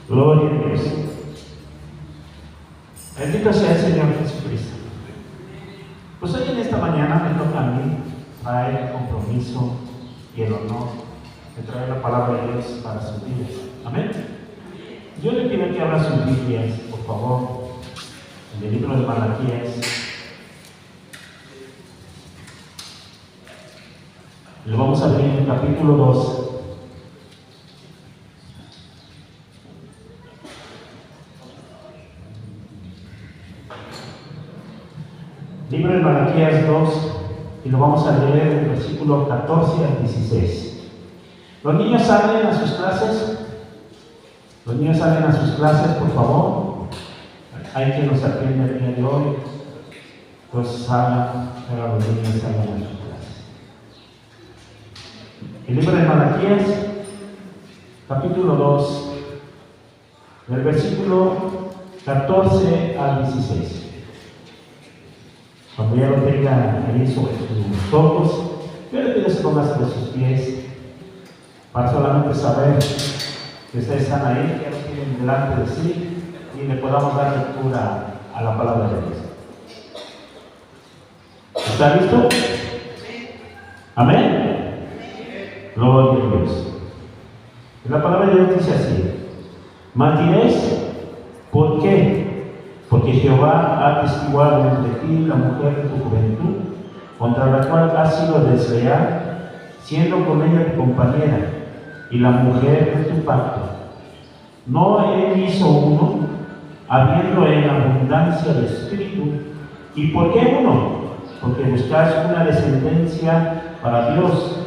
Gloria a Dios. Bendito sea el Señor Jesucristo. Pues hoy en esta mañana me toca a mí traer el compromiso y el honor de traer la palabra de Dios para sus vidas. Amén. Yo le pido que abra sus Biblias, por favor, en el libro de Malaquías. Lo vamos a ver en el capítulo 2. Libro de Malaquías 2, y lo vamos a leer del versículo 14 al 16. Los niños salen a sus clases. Los niños salen a sus clases, por favor. Hay quien nos atiende el día de hoy. Pues salgan, pero los niños salgan a sus clases. El libro de Malaquías, capítulo 2, del versículo 14 al 16. Cuando ya lo tenga ahí sobre sus ojos, yo le pido que se ponga sobre sus pies para solamente saber que ustedes están ahí, que lo tienen delante de sí y le podamos dar lectura a la palabra de Dios. ¿Está listo? Amén. Gloria a Dios. La palabra de Dios dice así: mas diréis, ¿por qué? Porque Jehová ha atestiguado entre ti la mujer de tu juventud, contra la cual has sido desleal, siendo con ella tu compañera, y la mujer de tu pacto. ¿No él hizo uno, habiendo en abundancia de espíritu? ¿Y por qué uno? Porque buscáis una descendencia para Dios.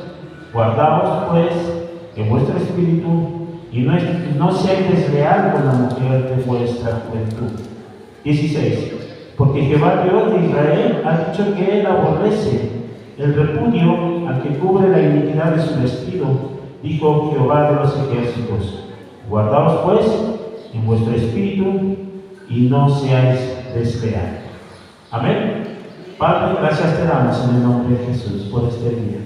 Guardaos pues en vuestro espíritu, y no seáis desleal con la mujer de vuestra juventud. 16. Porque Jehová Dios de Israel ha dicho que él aborrece el repudio al que cubre la iniquidad de su vestido, dijo Jehová de los ejércitos. Guardaos pues en vuestro espíritu y no seáis desleales. Amén. Padre, gracias te damos en el nombre de Jesús por este día.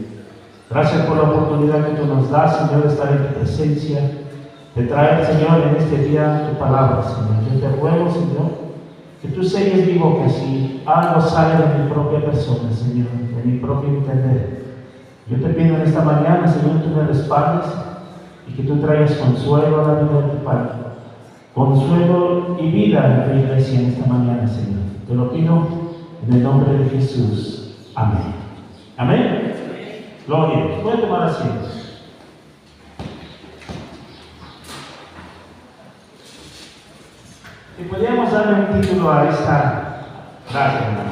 Gracias por la oportunidad que tú nos das, Señor, de estar en tu presencia, de traer, Señor, en este día tu palabra, Señor. Yo te ruego, Señor, que tú selles vivo, que si algo sale de mi propia persona, Señor, de mi propio entender, yo te pido en esta mañana, Señor, tú me respaldes y que tú traigas consuelo a la vida de tu Padre, consuelo y vida a tu iglesia en esta mañana, Señor. Te lo pido en el nombre de Jesús. Amén. Amén. Gloria a Dios. Puede tomar asiento. Y podríamos darle un título a esta frase, hermano.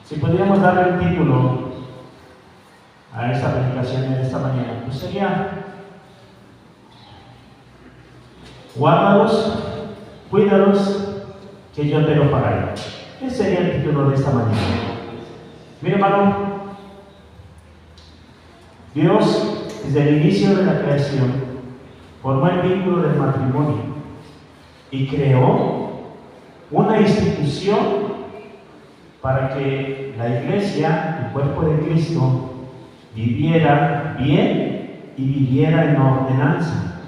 Si podríamos darle un título a esta predicación de esta mañana, pues sería: guárdalos, cuídalos, que yo te lo pagaré. Ese sería el título de esta mañana. Mira, hermano, Dios, desde el inicio de la creación, formó el vínculo del matrimonio y creó una institución para que la iglesia, el cuerpo de Cristo, viviera bien y viviera en ordenanza.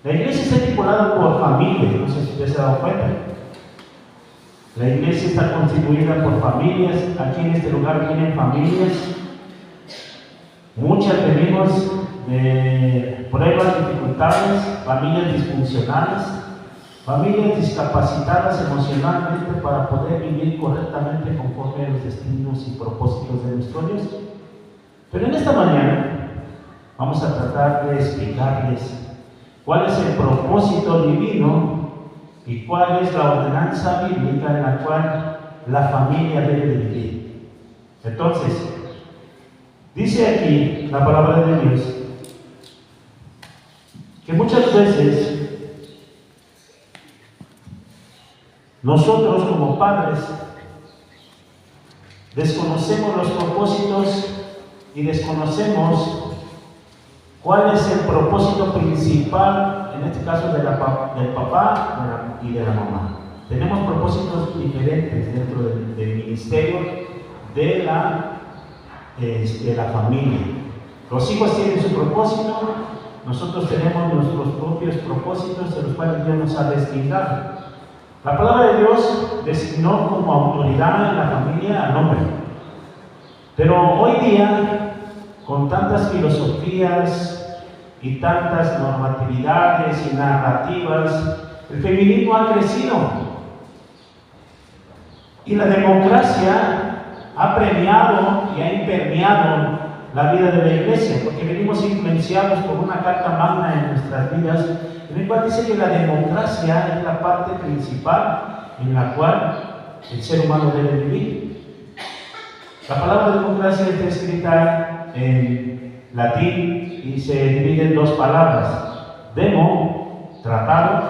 La iglesia está estipulada por familias, no sé si usted se ha dado cuenta. La iglesia está constituida por familias. Aquí en este lugar tienen familias. Muchas venimos de pruebas, dificultades, familias disfuncionales, familias discapacitadas emocionalmente para poder vivir correctamente conforme a los destinos y propósitos de nuestro Dios. Pero en esta mañana vamos a tratar de explicarles cuál es el propósito divino y cuál es la ordenanza bíblica en la cual la familia debe de vivir. Entonces, dice aquí la palabra de Dios que muchas veces nosotros como padres desconocemos los propósitos y desconocemos ¿Cuál es el propósito principal, en este caso del papá y de la mamá? Tenemos propósitos diferentes dentro del ministerio de la familia. Los hijos tienen su propósito, nosotros tenemos nuestros propios propósitos de los cuales Dios nos ha designado. La palabra de Dios designó como autoridad en la familia al hombre. Pero hoy día, con tantas filosofías y tantas normatividades y narrativas, el feminismo ha crecido. Y la democracia ha premiado y ha impermeado la vida de la iglesia, porque venimos influenciados por una carta magna en nuestras vidas, en el cual dice que la democracia es la parte principal en la cual el ser humano debe vivir. La palabra democracia está escrita en latín y se divide en dos palabras: demo, tratado;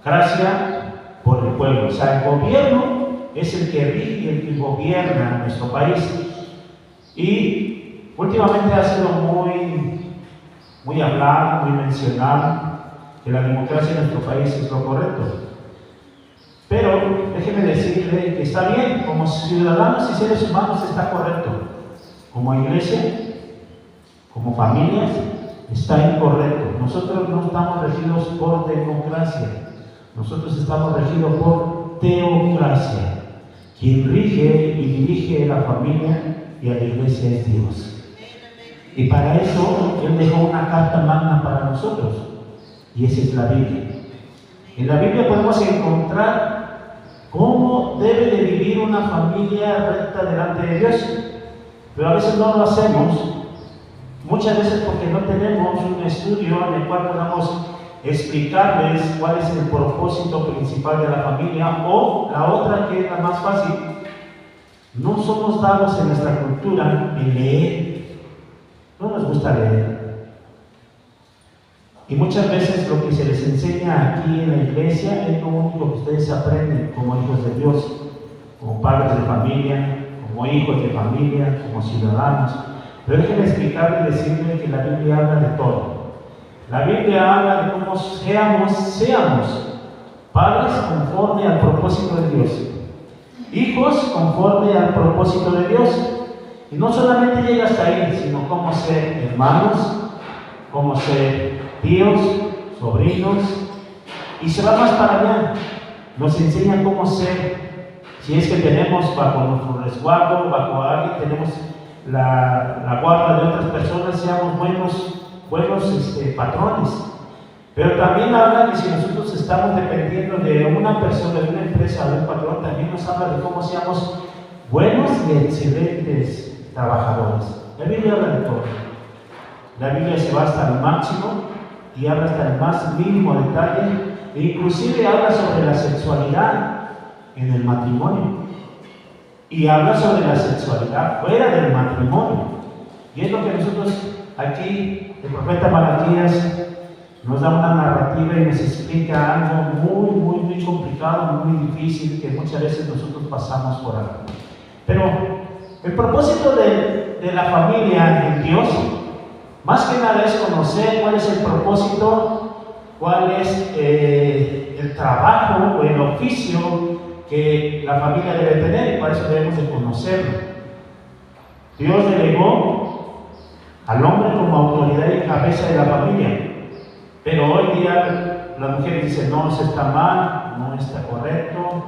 gracia, por el pueblo. O sea, el gobierno es el que rige y el que gobierna nuestro país. Y últimamente ha sido muy hablado, muy mencionado que la democracia en nuestro país es lo correcto. Pero déjeme decirle que está bien, como ciudadanos y seres humanos está correcto. Como iglesia, como familias, está incorrecto. Nosotros no estamos regidos por democracia, nosotros estamos regidos por teocracia. Quien rige y dirige la familia y a la iglesia es Dios. Y para eso Él dejó una carta magna para nosotros, y esa es la Biblia. En la Biblia podemos encontrar cómo debe de vivir una familia recta delante de Dios, pero a veces no lo hacemos, muchas veces porque no tenemos un estudio en el cual podamos explicarles cuál es el propósito principal de la familia, o la otra, que es la más fácil: no somos dados en nuestra cultura en leer, no nos gusta leer. Y muchas veces lo que se les enseña aquí en la iglesia es lo único que ustedes aprenden como hijos de Dios, como padres de familia, como hijos de familia, como ciudadanos. Pero déjenme explicarle y decirle que la Biblia habla de todo. La Biblia habla de cómo seamos padres conforme al propósito de Dios, hijos conforme al propósito de Dios. Y no solamente llega hasta ahí, sino cómo ser hermanos, cómo ser tíos, sobrinos, y se va más para allá. Nos enseña cómo ser, si es que tenemos bajo nuestro resguardo, bajo alguien, tenemos la guarda de otras personas, seamos buenos patrones. Pero también habla que si nosotros estamos dependiendo de una persona, de una empresa, de un patrón, también nos habla de cómo seamos buenos y excelentes trabajadores. La Biblia habla de todo. La Biblia se va hasta el máximo y habla hasta el más mínimo detalle, e inclusive habla sobre la sexualidad en el matrimonio, y habla sobre la sexualidad fuera del matrimonio. Y es lo que nosotros aquí, el profeta Malaquías nos da una narrativa y nos explica algo muy complicado, muy difícil, que muchas veces nosotros pasamos por alto. Pero el propósito de la familia en Dios, más que nada, es conocer cuál es el propósito, cuál es el trabajo o el oficio que la familia debe tener, y para eso debemos de conocerlo. Dios delegó al hombre como autoridad y cabeza de la familia, pero hoy día las mujeres dicen: no, eso está mal, no está correcto,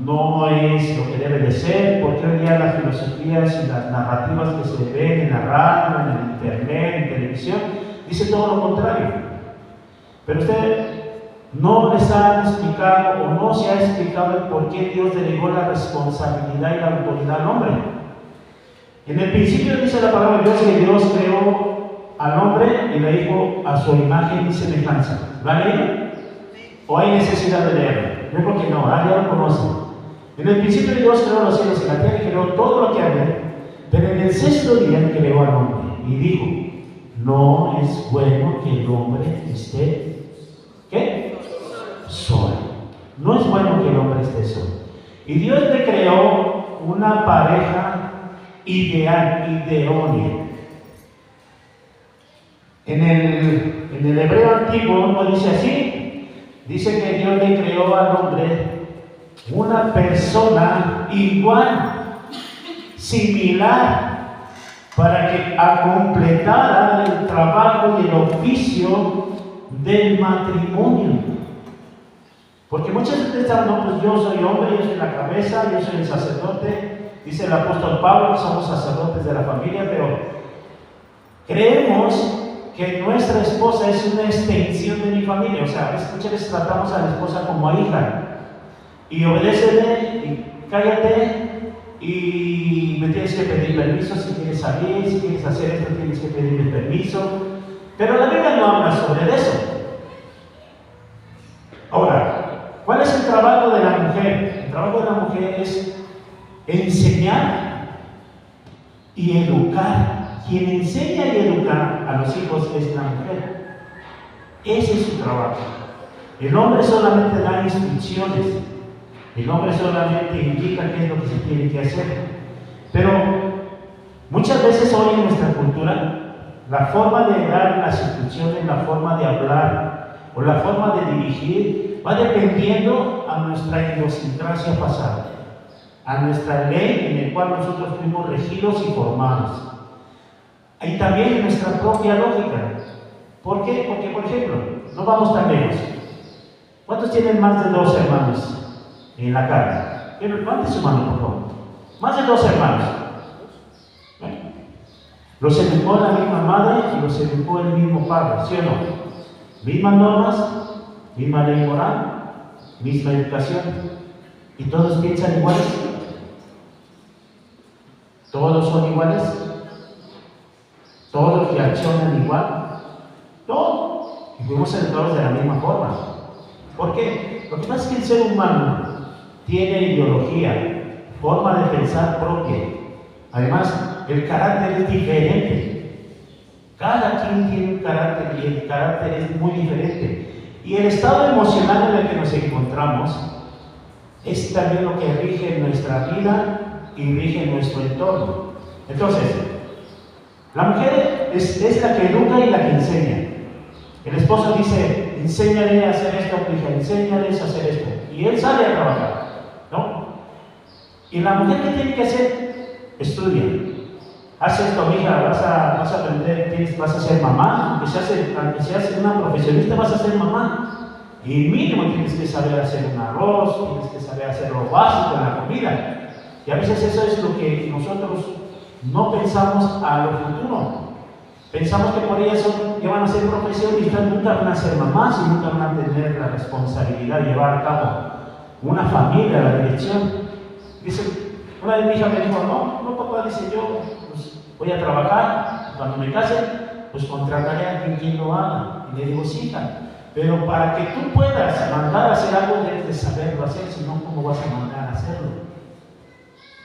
no es lo que debe de ser, porque hoy día las filosofías y las narrativas que se ven en la radio, en el internet, en televisión, dicen todo lo contrario. Pero usted no les ha explicado, o no se ha explicado el por qué Dios delegó la responsabilidad y la autoridad al hombre. En el principio dice la palabra de Dios que Dios creó al hombre y le dijo a su imagen y semejanza. ¿Lo han leído? ¿O hay necesidad de leerlo? Yo creo que no, ya lo conocen. En el principio Dios creó los cielos y la tierra, y creó todo lo que había, pero en el sexto día creó al hombre y dijo: no es bueno que el hombre esté, ¿qué? Solo. No es bueno que el hombre esté solo. Y Dios le creó una pareja ideal, idónea. En el hebreo antiguo no dice así. Dice que Dios le creó al hombre una persona igual, similar, para que completara el trabajo y el oficio del matrimonio. Porque muchas veces pensamos, no, pues yo soy hombre, yo soy la cabeza, yo soy el sacerdote. Dice el apóstol Pablo que somos sacerdotes de la familia, pero creemos que nuestra esposa es una extensión de mi familia. O sea, muchas veces tratamos a la esposa como a hija. Y obedécele, y cállate, y me tienes que pedir permiso si quieres salir, si quieres hacer esto tienes que pedirme permiso. Pero la Biblia no habla sobre eso. Ahora, ¿cuál es el trabajo de la mujer? El trabajo de la mujer es enseñar y educar. Quien enseña y educa a los hijos es la mujer. Ese es su trabajo. El hombre solamente da instrucciones. El hombre solamente indica qué es lo que se tiene que hacer. Pero muchas veces hoy en nuestra cultura, la forma de dar las instrucciones, la forma de hablar o la forma de dirigir va dependiendo a nuestra idiosincrasia pasada, a nuestra ley en la cual nosotros fuimos regidos y formados. Y también en nuestra propia lógica. ¿Por qué? Porque, por ejemplo, no vamos tan lejos. ¿Cuántos tienen más de 2 hermanos en la casa? Levante su mano, por favor. Más de 2 hermanos. ¿Bueno? Los educó la misma madre y los educó el mismo padre, ¿sí o no? Mismas normas, misma ley moral, misma educación. ¿Y todos piensan iguales? ¿Todos son iguales? ¿Todos reaccionan igual? No. Y fuimos educados de la misma forma. ¿Por qué? Lo que pasa es que el ser humano tiene ideología, forma de pensar propia. Además, el carácter es diferente. Cada quien tiene un carácter y el carácter es muy diferente. Y el estado emocional en el que nos encontramos es también lo que rige nuestra vida y rige nuestro entorno. Entonces, la mujer es la que educa y la que enseña. El esposo dice, enséñale a hacer esto, hija, enséñales a hacer esto. Y él sale a trabajar, ¿no? Y la mujer, ¿qué tiene que hacer? Estudia. Haz esto, hija, vas a aprender, vas a ser mamá. Aunque seas una profesionista, vas a ser mamá. Y mínimo tienes que saber hacer un arroz, tienes que saber hacer lo básico en la comida. Y a veces eso es lo que nosotros no pensamos a lo futuro. Pensamos que por ellas ya van a ser profesionistas, nunca van a ser mamás y nunca van a tener la responsabilidad de llevar a cabo una familia, la dirección. Dice, una vez mi hija me dijo, no papá, dice yo, pues voy a trabajar, cuando me case, pues contrataré a quien lo haga. Y le digo, sí, hija, pero para que tú puedas mandar a hacer algo, debes de saberlo hacer, si no, ¿cómo vas a mandar a hacerlo?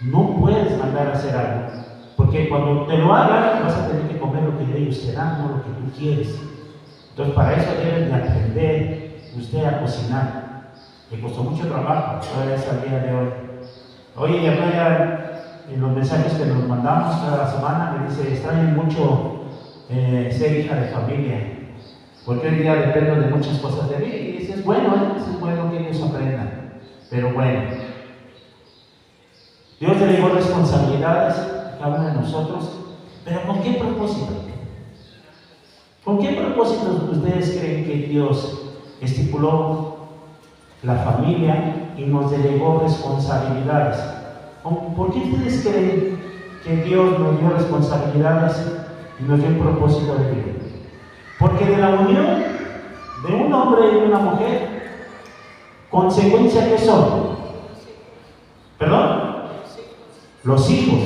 No puedes mandar a hacer algo. Porque cuando te lo hagan, vas a tener que comer lo que ellos te dan, no lo que tú quieres. Entonces, para eso deben de aprender usted a cocinar. Me costó mucho trabajo, todavía es al día de hoy. Oye, y en los mensajes que nos mandamos cada semana, me dice, extraño mucho ser hija de familia. Porque hoy día dependo de muchas cosas de mí. Y eso es bueno, es bueno que ellos aprendan. Pero bueno, Dios delegó responsabilidades a cada uno de nosotros, pero ¿con qué propósito? ¿Con qué propósito ustedes creen que Dios estipuló la familia y nos delegó responsabilidades? ¿Por qué ustedes creen que Dios nos dio responsabilidades y nos dio un propósito de vida? Porque de la unión de un hombre y una mujer, ¿consecuencia qué son? ¿Perdón? Los hijos.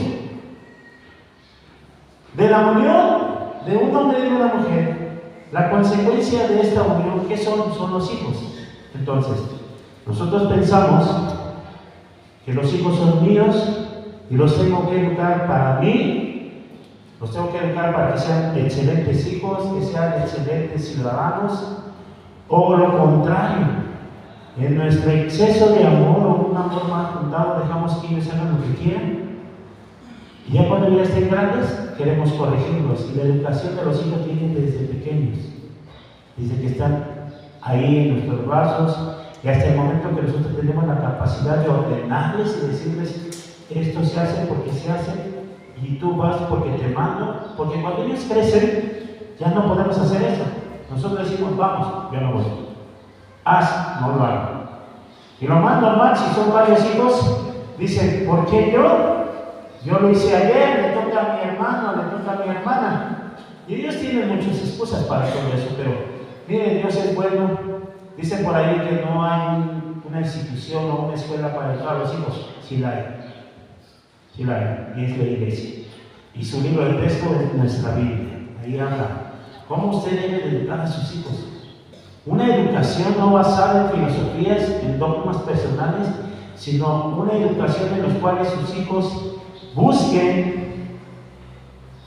De la unión de un hombre y una mujer, la consecuencia de esta unión, ¿qué son? Son los hijos. Entonces, nosotros pensamos que los hijos son míos y los tengo que educar para mí, los tengo que educar para que sean excelentes hijos, que sean excelentes ciudadanos, o lo contrario, en nuestro exceso de amor o un amor mal juntado dejamos que ellos hagan lo que quieran. Y ya cuando ya estén grandes, queremos corregirlos. Y la educación de los hijos viene desde pequeños, desde que están ahí en nuestros brazos, y hasta el momento que nosotros tenemos la capacidad de ordenarles y decirles: esto se hace porque se hace, y tú vas porque te mando. Porque cuando ellos crecen, ya no podemos hacer eso. Nosotros decimos: vamos, yo no voy. Haz, no lo hago. Y lo más normal, si son varios hijos, dicen: ¿por qué yo? Yo lo hice ayer, le toca a mi hermano, le toca a mi hermana. Y ellos tienen muchas excusas para todo eso, pero miren, Dios es bueno. Dicen por ahí que no hay una institución o una escuela para educar a los hijos. Sí la hay. Sí la hay. Y es la iglesia. Y su libro de texto es nuestra Biblia. Ahí habla cómo usted debe educar a sus hijos. Una educación no basada en filosofías, en dogmas personales, sino una educación en la cual sus hijos busquen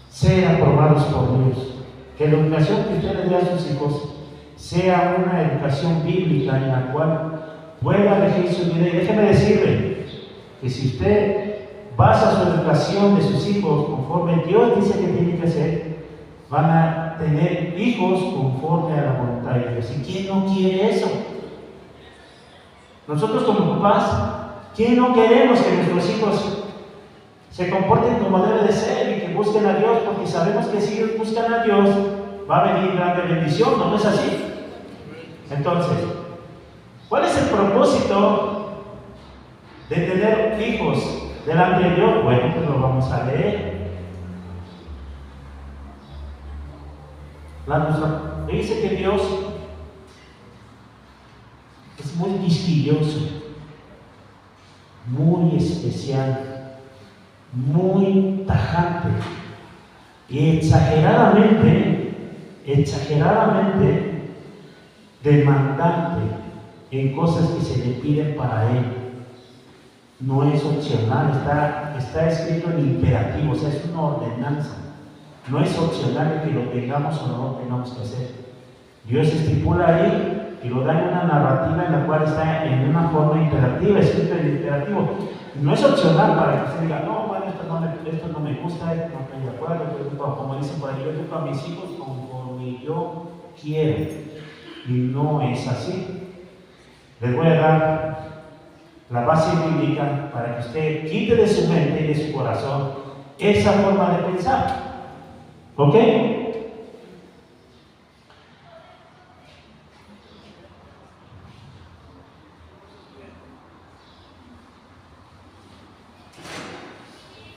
ser aprobados por Dios. Que la educación que usted le dé a sus hijos sea una educación bíblica en la cual pueda regir su vida. Y déjeme decirle que si usted basa su educación de sus hijos conforme Dios dice que tiene que ser, van a tener hijos conforme a la voluntad de Dios. ¿Y quién no quiere eso? Nosotros como papás, ¿quién no queremos que nuestros hijos se comporten como debe de ser y que busquen a Dios? Porque sabemos que si ellos buscan a Dios, va a venir grande bendición, ¿no es así? Entonces, ¿cuál es el propósito de tener hijos delante de Dios? Bueno, pues lo vamos a leer. Dice que Dios es muy quisquilloso, muy especial, muy tajante y exageradamente demandante en cosas que se le piden para Él. No es opcional, está escrito en imperativo, o sea, es una ordenanza. No es opcional que lo tengamos o no lo tengamos que hacer. Dios estipula ahí y lo da en una narrativa en la cual está en una forma imperativa, escrito en imperativo. No es opcional para que se diga: no, bueno, esto no me gusta, esto no estoy de acuerdo. Como dicen por ahí, yo educo a mis hijos conforme yo quiero. Y no es así. Les voy a dar la base bíblica para que usted quite de su mente y de su corazón esa forma de pensar. ¿Ok?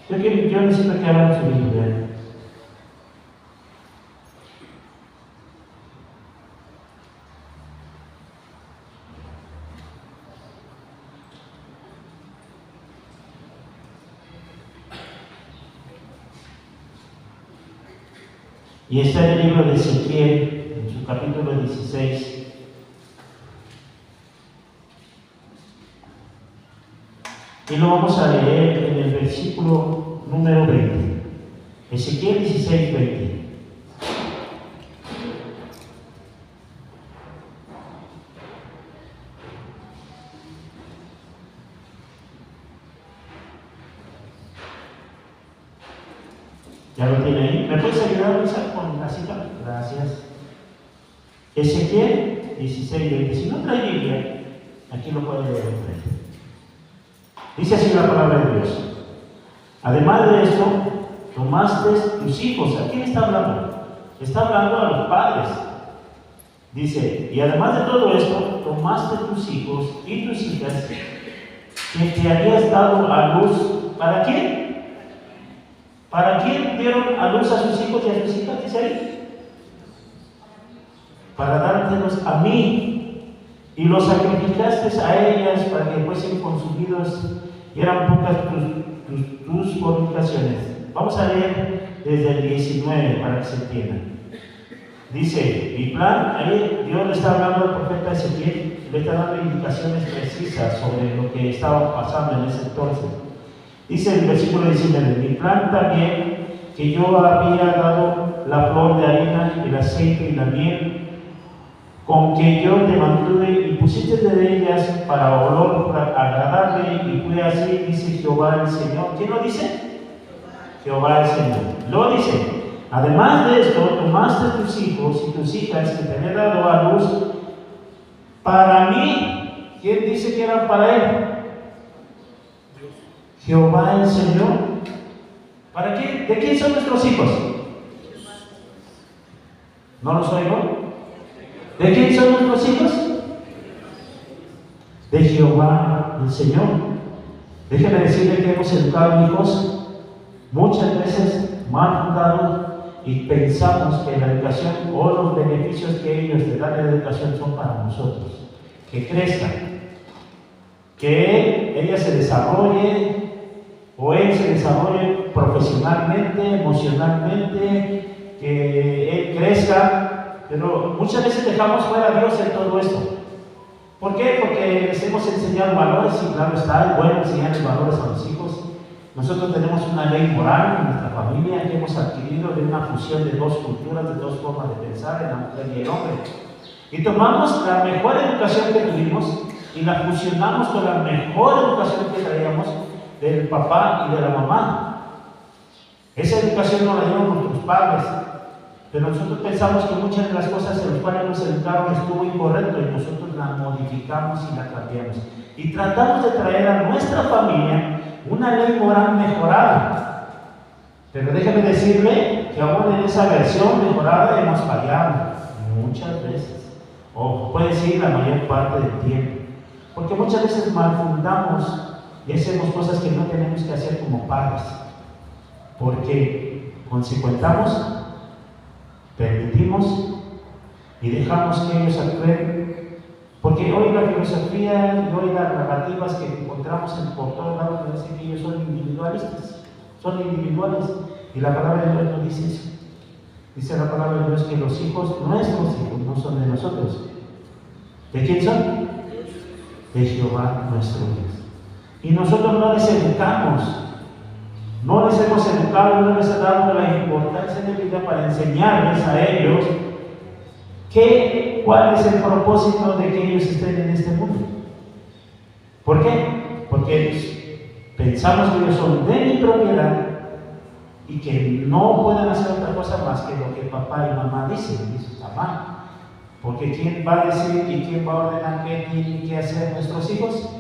Yo necesito que abran su Biblia. Y está en el libro de Ezequiel, en su capítulo 16. Y lo vamos a leer en el versículo número 20. Ezequiel 16, 20. ¿Ya lo tiene ahí? ¿Me puedes ayudar, Luisa, con la cita? Gracias. Ezequiel 16, 20. Si no trae Biblia, aquí lo puede leer enfrente. Dice así la palabra de Dios: además de esto, tomaste tus hijos. ¿A quién está hablando? Está hablando a los padres. Dice: y además de todo esto, tomaste tus hijos y tus hijas que te habías dado a luz. ¿Para quién? ¿Para quién dieron a luz a sus hijos y a sus hijas? Dice ahí: para dártelos a mí, y los sacrificaste a ellas para que fuesen consumidos, y eran pocas tus fornicaciones. Vamos a leer desde el 19 para que se entienda. Dice: mi plan, ahí Dios le está hablando al profeta Ezequiel, le está dando indicaciones precisas sobre lo que estaba pasando en ese entonces. Dice el versículo 19: mi plan también, que yo había dado la flor de harina, el aceite y la miel, con que yo te mantuve y pusiste de ellas para olor agradable, y fue así, dice Jehová el Señor. ¿Quién lo dice? Jehová el Señor. Luego dice, además de esto, tomaste tus hijos y tus hijas que te había dado a luz para mí. ¿Quién dice que eran para él? Jehová el Señor. ¿Para qué? ¿De quién son nuestros hijos? ¿No los oigo? ¿De quién son nuestros hijos? De Jehová el Señor. Déjeme decirle que hemos educado hijos muchas veces mal fundados y pensamos que la educación o los beneficios que ellos le dan de la educación son para nosotros. Que crezcan, que ella se desarrolle o él se desarrolle profesionalmente, emocionalmente, que él crezca, pero muchas veces dejamos fuera a Dios en todo esto. ¿Por qué? Porque les hemos enseñado valores y claro está, es bueno enseñarles valores a los hijos. Nosotros tenemos una ley moral en nuestra familia que hemos adquirido de una fusión de dos culturas, de dos formas de pensar, en la mujer y el hombre. Y tomamos la mejor educación que tuvimos y la fusionamos con la mejor educación que traíamos del papá y de la mamá. Esa educación no la dieron nuestros padres, pero nosotros pensamos que muchas de las cosas en las cuales nos educaron estuvo incorrecto y nosotros la modificamos y la cambiamos. Y tratamos de traer a nuestra familia una ley moral mejorada. Pero déjame decirle que aún en esa versión mejorada hemos fallado muchas veces. O puede decir la mayor parte del tiempo. Porque muchas veces malfundamos y hacemos cosas que no tenemos que hacer como padres. Porque consecuentamos, permitimos y dejamos que ellos actúen. Porque hoy la filosofía y hoy las narrativas que encontramos por todos lados nos dicen que ellos son individualistas, son individuales. Y la palabra de Dios no dice eso. Dice la palabra de Dios que los hijos, nuestros hijos, no son de nosotros. ¿De quién son? De Jehová nuestro Dios. Y nosotros no les educamos, no les hemos educado, no les hemos dado la importancia de vida para enseñarles a ellos cuál es el propósito de que ellos estén en este mundo. ¿Por qué? Porque pensamos que ellos son de mi propiedad y que no pueden hacer otra cosa más que lo que papá y mamá dicen. Y eso está mal. Porque ¿quién va a decir y quién va a ordenar qué tienen que hacer nuestros hijos?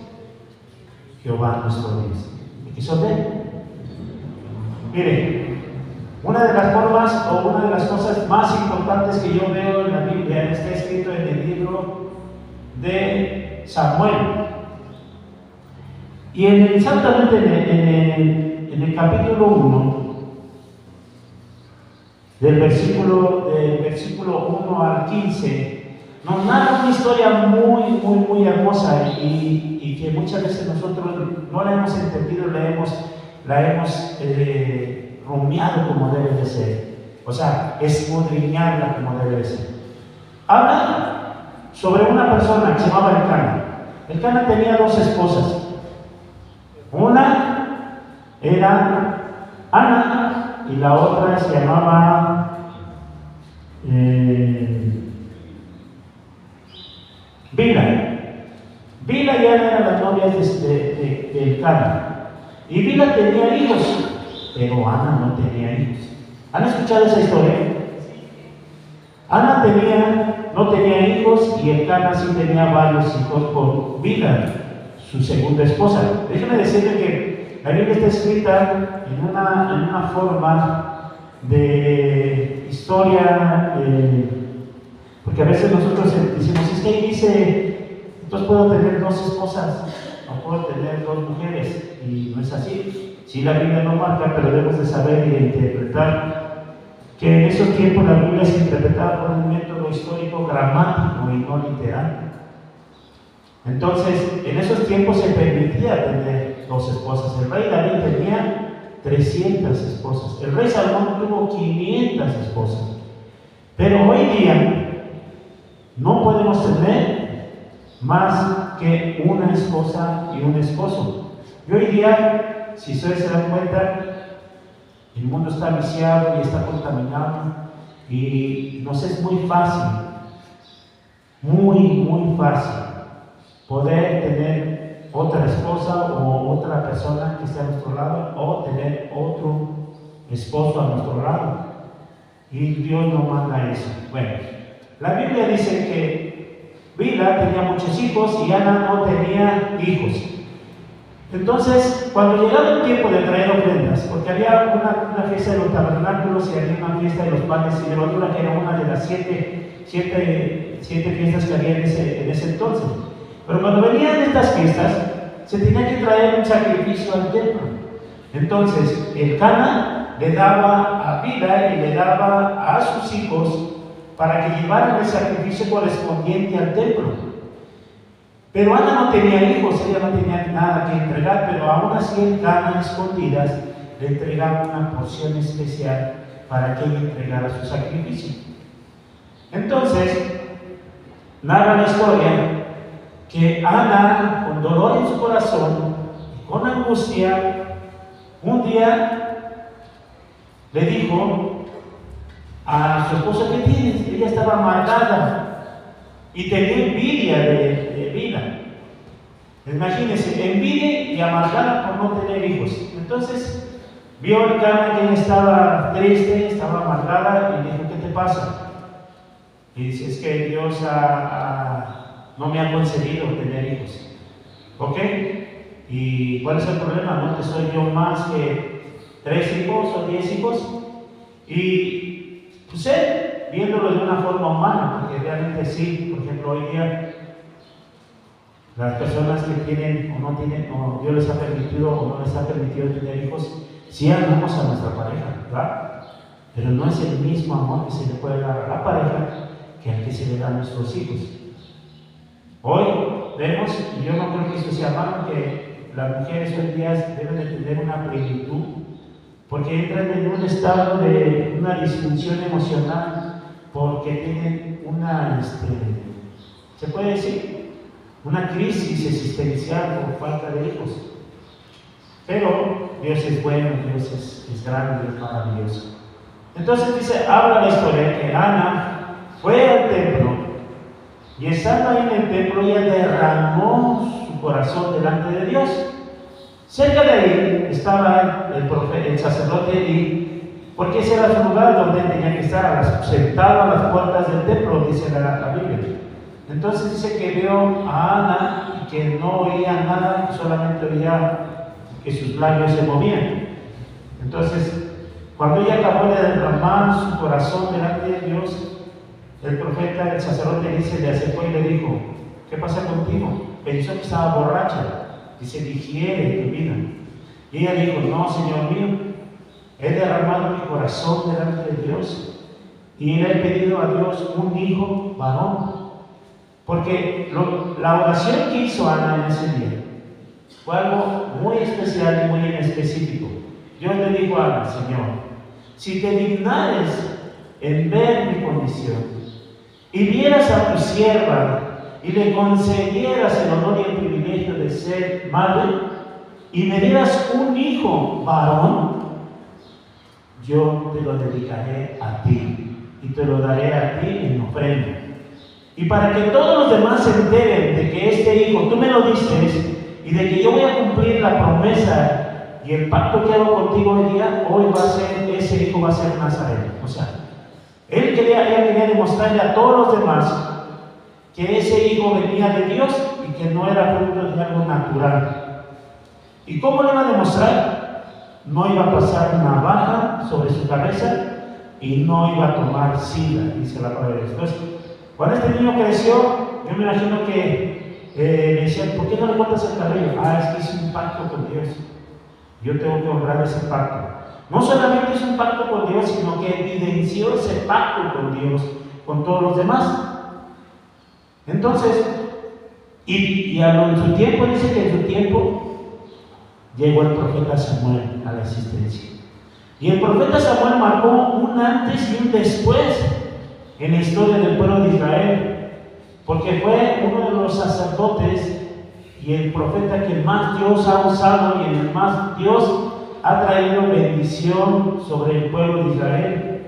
Jehová nuestro Dios. ¿Y son de él? Mire, una de las formas o una de las cosas más importantes que yo veo en la Biblia está escrito en el libro de Samuel. Y exactamente en el capítulo 1, del versículo 1 al 15, nos narra una historia muy hermosa y que muchas veces nosotros no la hemos entendido, la hemos rumiado como debe de ser. O sea, escudriñarla como debe de ser. Habla sobre una persona que se llamaba Elcana. Elcana tenía dos esposas. Una era Ana y la otra se llamaba Bila. Bila y Ana eran las novias de Elcana. Y Bila tenía hijos, pero Ana no tenía hijos. ¿Han escuchado esa historia? Ana no tenía hijos y Elcana sí tenía varios hijos por Bila, su segunda esposa. Déjenme decirle que la Biblia está escrita en una forma de historia, porque a veces nosotros decimos, es que ahí dice, entonces puedo tener dos esposas o puedo tener dos mujeres, y no es así. Sí, la Biblia no marca, pero debemos de saber y interpretar que en esos tiempos la Biblia se interpretaba por un método histórico gramático y no literal. Entonces, en esos tiempos se permitía tener dos esposas. El rey David tenía 300 esposas. El rey Salomón tuvo 500 esposas. Pero hoy día no podemos tener más que una esposa y un esposo. Y hoy día, si ustedes se dan cuenta, el mundo está viciado y está contaminado y nos es muy fácil, muy fácil poder tener otra esposa o otra persona que esté a nuestro lado o tener otro esposo a nuestro lado. Y Dios no manda eso. Bueno, la Biblia dice que Bilha tenía muchos hijos y Ana no tenía hijos. Entonces, cuando llegaba el tiempo de traer ofrendas, porque había una fiesta de los tabernáculos y había una fiesta de los panes y levadura, que era una de las siete fiestas que había en ese entonces. Pero cuando venían estas fiestas, se tenía que traer un sacrificio al templo. Entonces, el Cana le daba a Bilha y le daba a sus hijos para que llevaran el sacrificio correspondiente al templo. Pero Ana no tenía hijos, ella no tenía nada que entregar, pero aún así el Cana, escondidas, le entregaba una porción especial para que ella entregara su sacrificio. Entonces, narra la historia que Ana, con dolor en su corazón y con angustia, un día le dijo a su esposa: ¿qué tienes? Ella estaba amargada y tenía envidia de Bilha. Imagínense, envidia y amargada por no tener hijos. Entonces vio el Cana que ella estaba triste, estaba amargada, y dijo: ¿qué te pasa? Y dice: es que Dios no me ha concedido tener hijos. ¿Ok? ¿Y cuál es el problema? No que soy yo más que 3 hijos o 10 hijos. Y pues él, viéndolo de una forma humana, porque realmente sí, por ejemplo, hoy día las personas que tienen o no tienen, o Dios les ha permitido o no les ha permitido tener hijos, sí amamos a nuestra pareja, ¿verdad? Pero no es el mismo amor que se le puede dar a la pareja que al que se le da a nuestros hijos. Hoy vemos, y yo no creo que eso sea malo, que las mujeres hoy día deben de tener una plenitud, porque entran en un estado de una disfunción emocional, porque tienen se puede decir, una crisis existencial por falta de hijos. Pero Dios es bueno, Dios es grande, es maravilloso. Entonces dice, habla la historia que Ana fue al templo y estando ahí en el templo ella derramó su corazón delante de Dios. Cerca de ahí estaba el sacerdote Elí, porque ese era su lugar donde tenía que estar, sentado a las puertas del templo, dice la Biblia. Entonces dice que vio a Ana y que no oía nada, solamente oía que sus labios se movían. Entonces, cuando ella acabó de derramar su corazón delante de Dios, el profeta, el sacerdote Elí, se le acercó y le dijo: ¿qué pasa contigo? Pensó que estaba borracha. Dice: digiere tu vida. Y ella dijo: no, Señor mío, he derramado mi corazón delante de Dios y le he pedido a Dios un hijo varón. Porque la oración que hizo Ana en ese día fue algo muy especial y muy específico. Dios le dijo a Ana: Señor, si te dignares en ver mi condición y vieras a tu sierva y le concedieras el honor y el privilegio de ser madre y me dieras un hijo varón, yo te lo dedicaré a ti y te lo daré a ti en ofrenda. Y para que todos los demás se enteren de que este hijo tú me lo diste y de que yo voy a cumplir la promesa y el pacto que hago contigo hoy día, hoy va a ser, ese hijo va a ser Nazareno. O sea, ella quería demostrarle a todos los demás que ese hijo venía de Dios y que no era fruto de algo natural. ¿Y cómo le iba a demostrar? No iba a pasar navaja sobre su cabeza y no iba a tomar sida, dice la palabra de Dios. Entonces, cuando este niño creció, yo me imagino que le decían: ¿por qué no le cortas el cabello? Es que hice un pacto con Dios. Yo tengo que honrar ese pacto. No solamente hizo un pacto con Dios, sino que evidenció ese pacto con Dios, con todos los demás. Entonces, en su tiempo, dice que en su tiempo llegó el profeta Samuel a la existencia. Y el profeta Samuel marcó un antes y un después en la historia del pueblo de Israel, porque fue uno de los sacerdotes y el profeta que más Dios ha usado y en el más Dios ha traído bendición sobre el pueblo de Israel,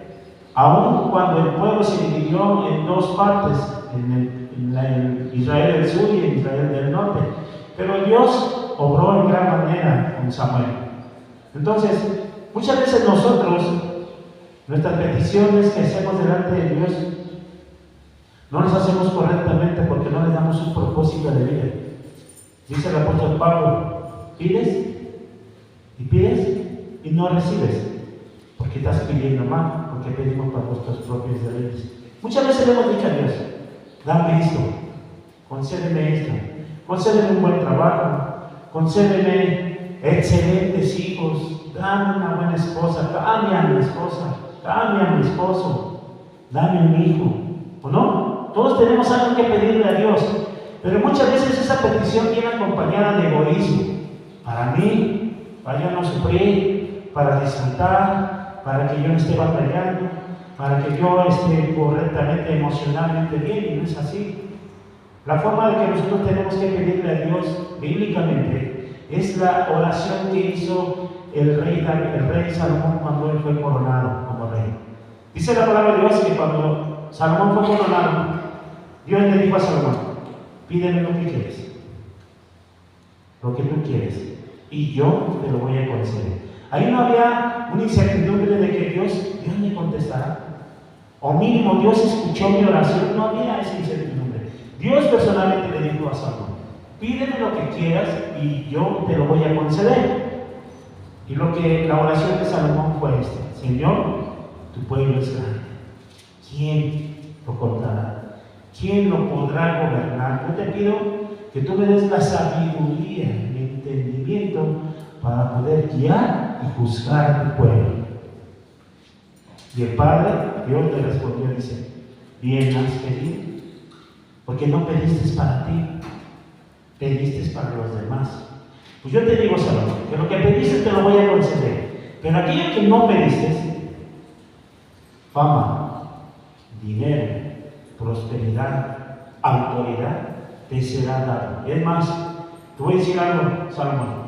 aun cuando el pueblo se dividió en dos partes, en Israel del sur y en Israel del norte. Pero Dios obró en gran manera con Samuel. Entonces, Muchas veces nosotros, nuestras peticiones que hacemos delante de Dios, no las hacemos correctamente porque no les damos un propósito de vida. Dice el apóstol Pablo, pides y no recibes, porque estás pidiendo mal, porque pedimos para nuestros propios deleites. Muchas veces le hemos dicho a Dios, dame esto, concédeme un buen trabajo, concédeme excelentes hijos, dame una buena esposa, cambia a mi esposa, cambia a mi esposo, dame un hijo, ¿o no? Todos tenemos algo que pedirle a Dios, pero muchas veces esa petición viene acompañada de egoísmo. Para mí, para yo no sufrir, para disfrutar, para que yo no esté batallando, para que yo esté correctamente, emocionalmente bien, y no es así. La forma de que nosotros tenemos que pedirle a Dios bíblicamente es la oración que hizo el rey Salomón cuando él fue coronado como rey. Dice la palabra de Dios que cuando Salomón fue coronado, Dios le dijo a Salomón, pídeme lo que quieres, lo que tú quieres, y yo te lo voy a conceder. Ahí no había una incertidumbre de que Dios me contestará, o mínimo Dios escuchó mi oración, no había esa incertidumbre. Dios personalmente le dijo a Salomón, pídeme lo que quieras y yo te lo voy a conceder. Y la oración de Salomón fue esta: Señor, tu pueblo es grande, ¿quién lo contará? ¿Quién lo podrá gobernar? Yo te pido que tú me des la sabiduría, el entendimiento para poder guiar y juzgar a tu pueblo. Y el Padre, Dios le respondió, dice, bien has pedido, porque no pediste para ti, pediste para los demás. Pues yo te digo, Salomón, que lo que pediste te lo voy a conceder, pero aquello que no pediste, fama, dinero, prosperidad, autoridad, te será dado. Es más, te voy a decir algo, Salomón.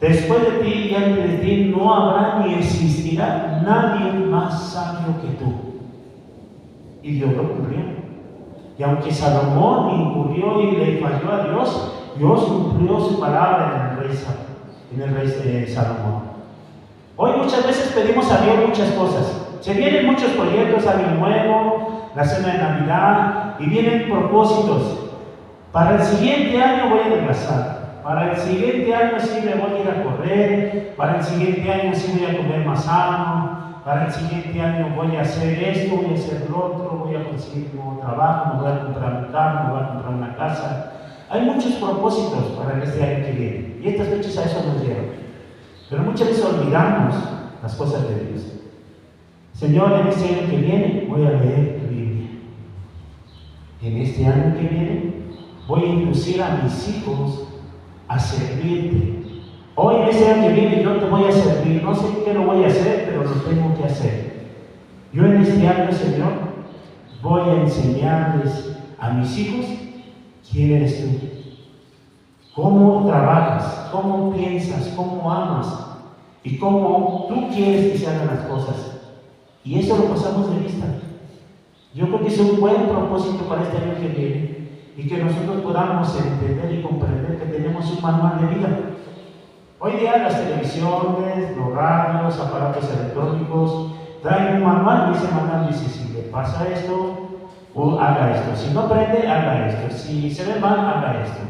Después de ti y antes de ti no habrá ni existirá nadie más sabio que tú. Y Dios lo cumplió. Y aunque Salomón incurrió y le falló a Dios, Dios cumplió su palabra en el rey Salomón. Hoy muchas veces pedimos a Dios muchas cosas. Se vienen muchos proyectos, año nuevo, la cena de Navidad, y vienen propósitos. Para el siguiente año voy a adelgazar, para el siguiente año sí me voy a ir a correr, para el siguiente año sí voy a comer más sano, para el siguiente año voy a hacer esto, voy a hacer lo otro, voy a conseguir un nuevo trabajo, me voy a comprar un carro, me voy a comprar una casa. Hay muchos propósitos para este año que viene, y estas fechas a eso nos llevan. Pero muchas veces olvidamos las cosas de Dios. Señor, en este año que viene voy a leer tu Biblia. En este año que viene voy a inducir a mis hijos a servirte. Hoy, en este año que viene, yo te voy a servir. No sé qué lo voy a hacer, pero lo tengo que hacer. Yo en este año, Señor, voy a enseñarles a mis hijos quién eres tú. Cómo trabajas, cómo piensas, cómo amas y cómo tú quieres que se hagan las cosas. Y eso lo pasamos de vista. Yo creo que es un buen propósito para este año que viene y que nosotros podamos entender y comprender que tenemos un manual de vida. Hoy día las televisiones, los radios, aparatos electrónicos traen un manual y ese manual dice, si le pasa esto, haga esto. Si no prende, haga esto. Si se ve mal, haga esto.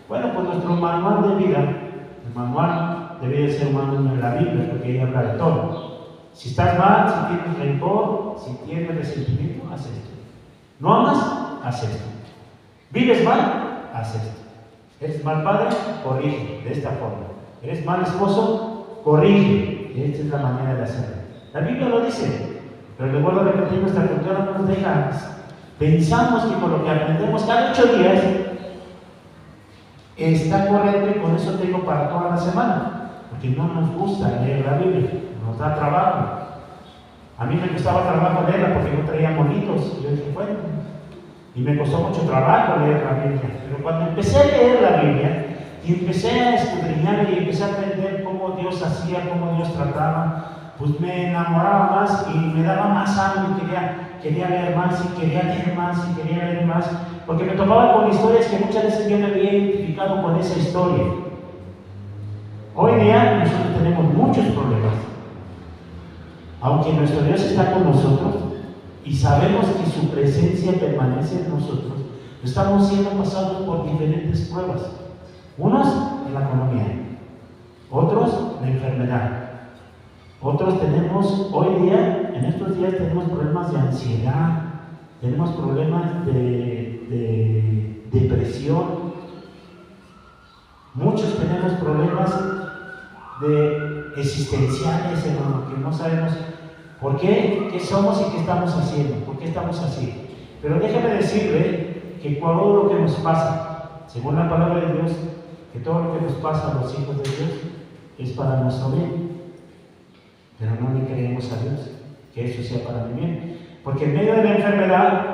Bueno, pues nuestro manual de vida, el manual debe de ser un manual de la Biblia, porque ahí habla de todo. Si estás mal, si tienes rencor, si tienes resentimiento, haz esto. No amas, haz esto. Vives mal, haz esto. Eres mal padre, corrige de esta forma. Eres mal esposo, corrige. Esta es la manera de hacerlo. La Biblia lo dice, pero le vuelvo a repetir, nuestra cultura no nos deja. Pensamos que con lo que aprendemos cada 8 días está correcto y con eso tengo para toda la semana, porque no nos gusta leer la Biblia. Nos da trabajo. A mí me costaba trabajo leerla porque no traía monitos. Yo dije, bueno, y me costó mucho trabajo leer la Biblia. Pero cuando empecé a leer la Biblia y empecé a escudriñar y empecé a aprender cómo Dios hacía, cómo Dios trataba, pues me enamoraba más y me daba más hambre. Quería leer más y quería leer más y quería leer más, porque me topaba con historias que muchas veces yo me había identificado con esa historia. Hoy día nosotros tenemos muchos problemas. Aunque nuestro Dios está con nosotros y sabemos que su presencia permanece en nosotros, estamos siendo pasados por diferentes pruebas. Unos en la economía, otros la enfermedad. Otros tenemos, hoy día, en estos días tenemos problemas de ansiedad, tenemos problemas de depresión, muchos tenemos problemas existenciales en lo que no sabemos por qué, qué somos y qué estamos haciendo, por qué estamos así. Pero déjame decirle que todo lo que nos pasa, según la palabra de Dios, que todo lo que nos pasa a los hijos de Dios es para nuestro bien. Pero no le creemos a Dios que eso sea para mi bien. Porque en medio de la enfermedad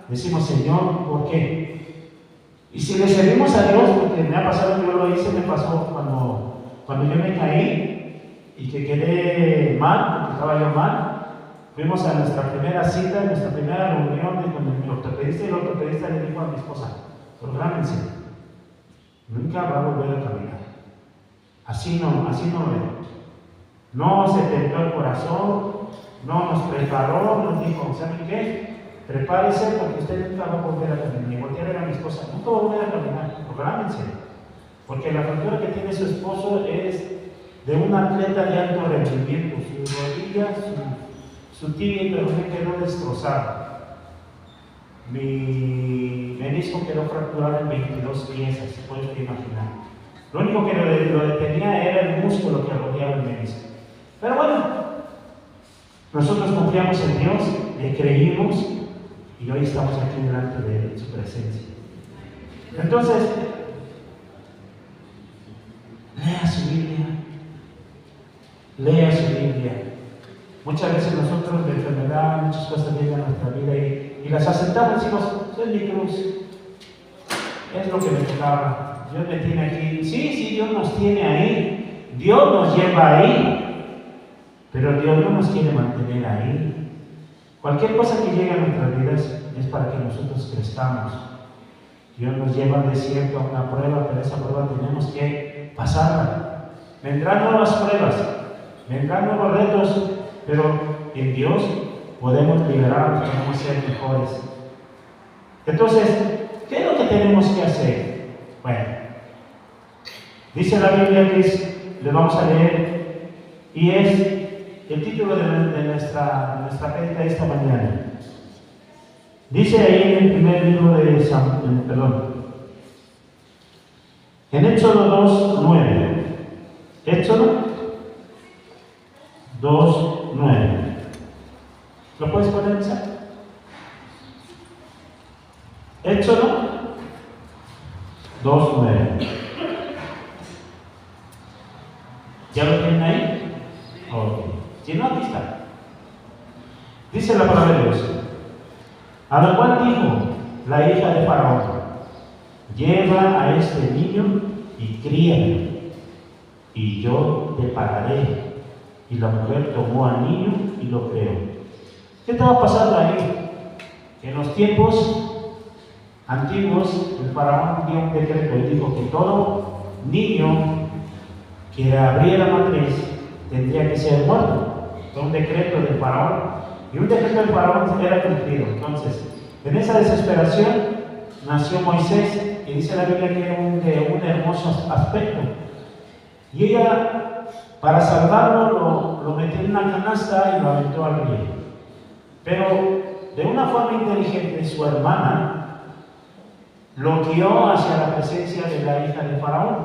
decimos, Señor, ¿por qué? Y si le servimos a Dios, porque me ha pasado, yo lo hice, me pasó cuando yo me caí y que quedé mal, porque estaba yo mal, fuimos a nuestra primera cita, nuestra primera reunión con el ortopedista, y el ortopedista le dijo a mi esposa, prográmense, nunca va a volver a caminar. Así no lo veo. No se tentó el corazón, no nos preparó, nos dijo, ¿saben qué? Prepárese porque usted nunca va a volver a caminar. Y volteé a ver a mi esposa, nunca va a volver a caminar, prográmense. Porque la fractura que tiene su esposo es de un atleta de alto rendimiento. Su rodilla, su tibia y peroné quedó destrozada. Mi menisco quedó fracturado en 22 piezas, se puede imaginar. Lo único que lo detenía era el músculo que rodeaba el menisco. Pero bueno, nosotros confiamos en Dios, le creímos y hoy estamos aquí delante de su presencia. Entonces, lea su Biblia. Lea su Biblia. Muchas veces nosotros de enfermedad, muchas cosas llegan a nuestra vida y las aceptamos y decimos, es mi cruz, es lo que me tocaba, Dios me tiene aquí. Sí, Dios nos tiene ahí, Dios nos lleva ahí, pero Dios no nos quiere mantener ahí. Cualquier cosa que llegue a nuestras vidas es para que nosotros crezcamos. Dios nos lleva al desierto a una prueba, pero esa prueba tenemos que pasarla. Vendrán nuevas pruebas, vendrán nuevos retos, pero en Dios podemos liberarnos, podemos ser mejores. Entonces, ¿qué es lo que tenemos que hacer? Bueno, dice la Biblia que le vamos a leer, y es el título de nuestra prédica esta mañana. Dice ahí en el primer libro de en Éxodo 2:9. Éxodo 2:9. ¿Lo puedes poner, Isaac? Éxodo 2:9. ¿Ya lo tienen ahí? Ok. Si no, aquí está. Dice la palabra de Dios. A lo cual dijo la hija de Faraón: lleva a este niño y críalo, y yo te pagaré. Y la mujer tomó al niño y lo crió. ¿Qué estaba pasando ahí? Que en los tiempos antiguos el Faraón dio un decreto y dijo que todo niño que abriera matriz tendría que ser muerto. Fue un decreto del Faraón, y un decreto del Faraón era cumplido. Entonces, en esa desesperación nació Moisés, y dice la Biblia que era de un hermoso aspecto. Y ella, para salvarlo, lo metió en una canasta y lo aventó al río. Pero de una forma inteligente, su hermana lo guió hacia la presencia de la hija de Faraón.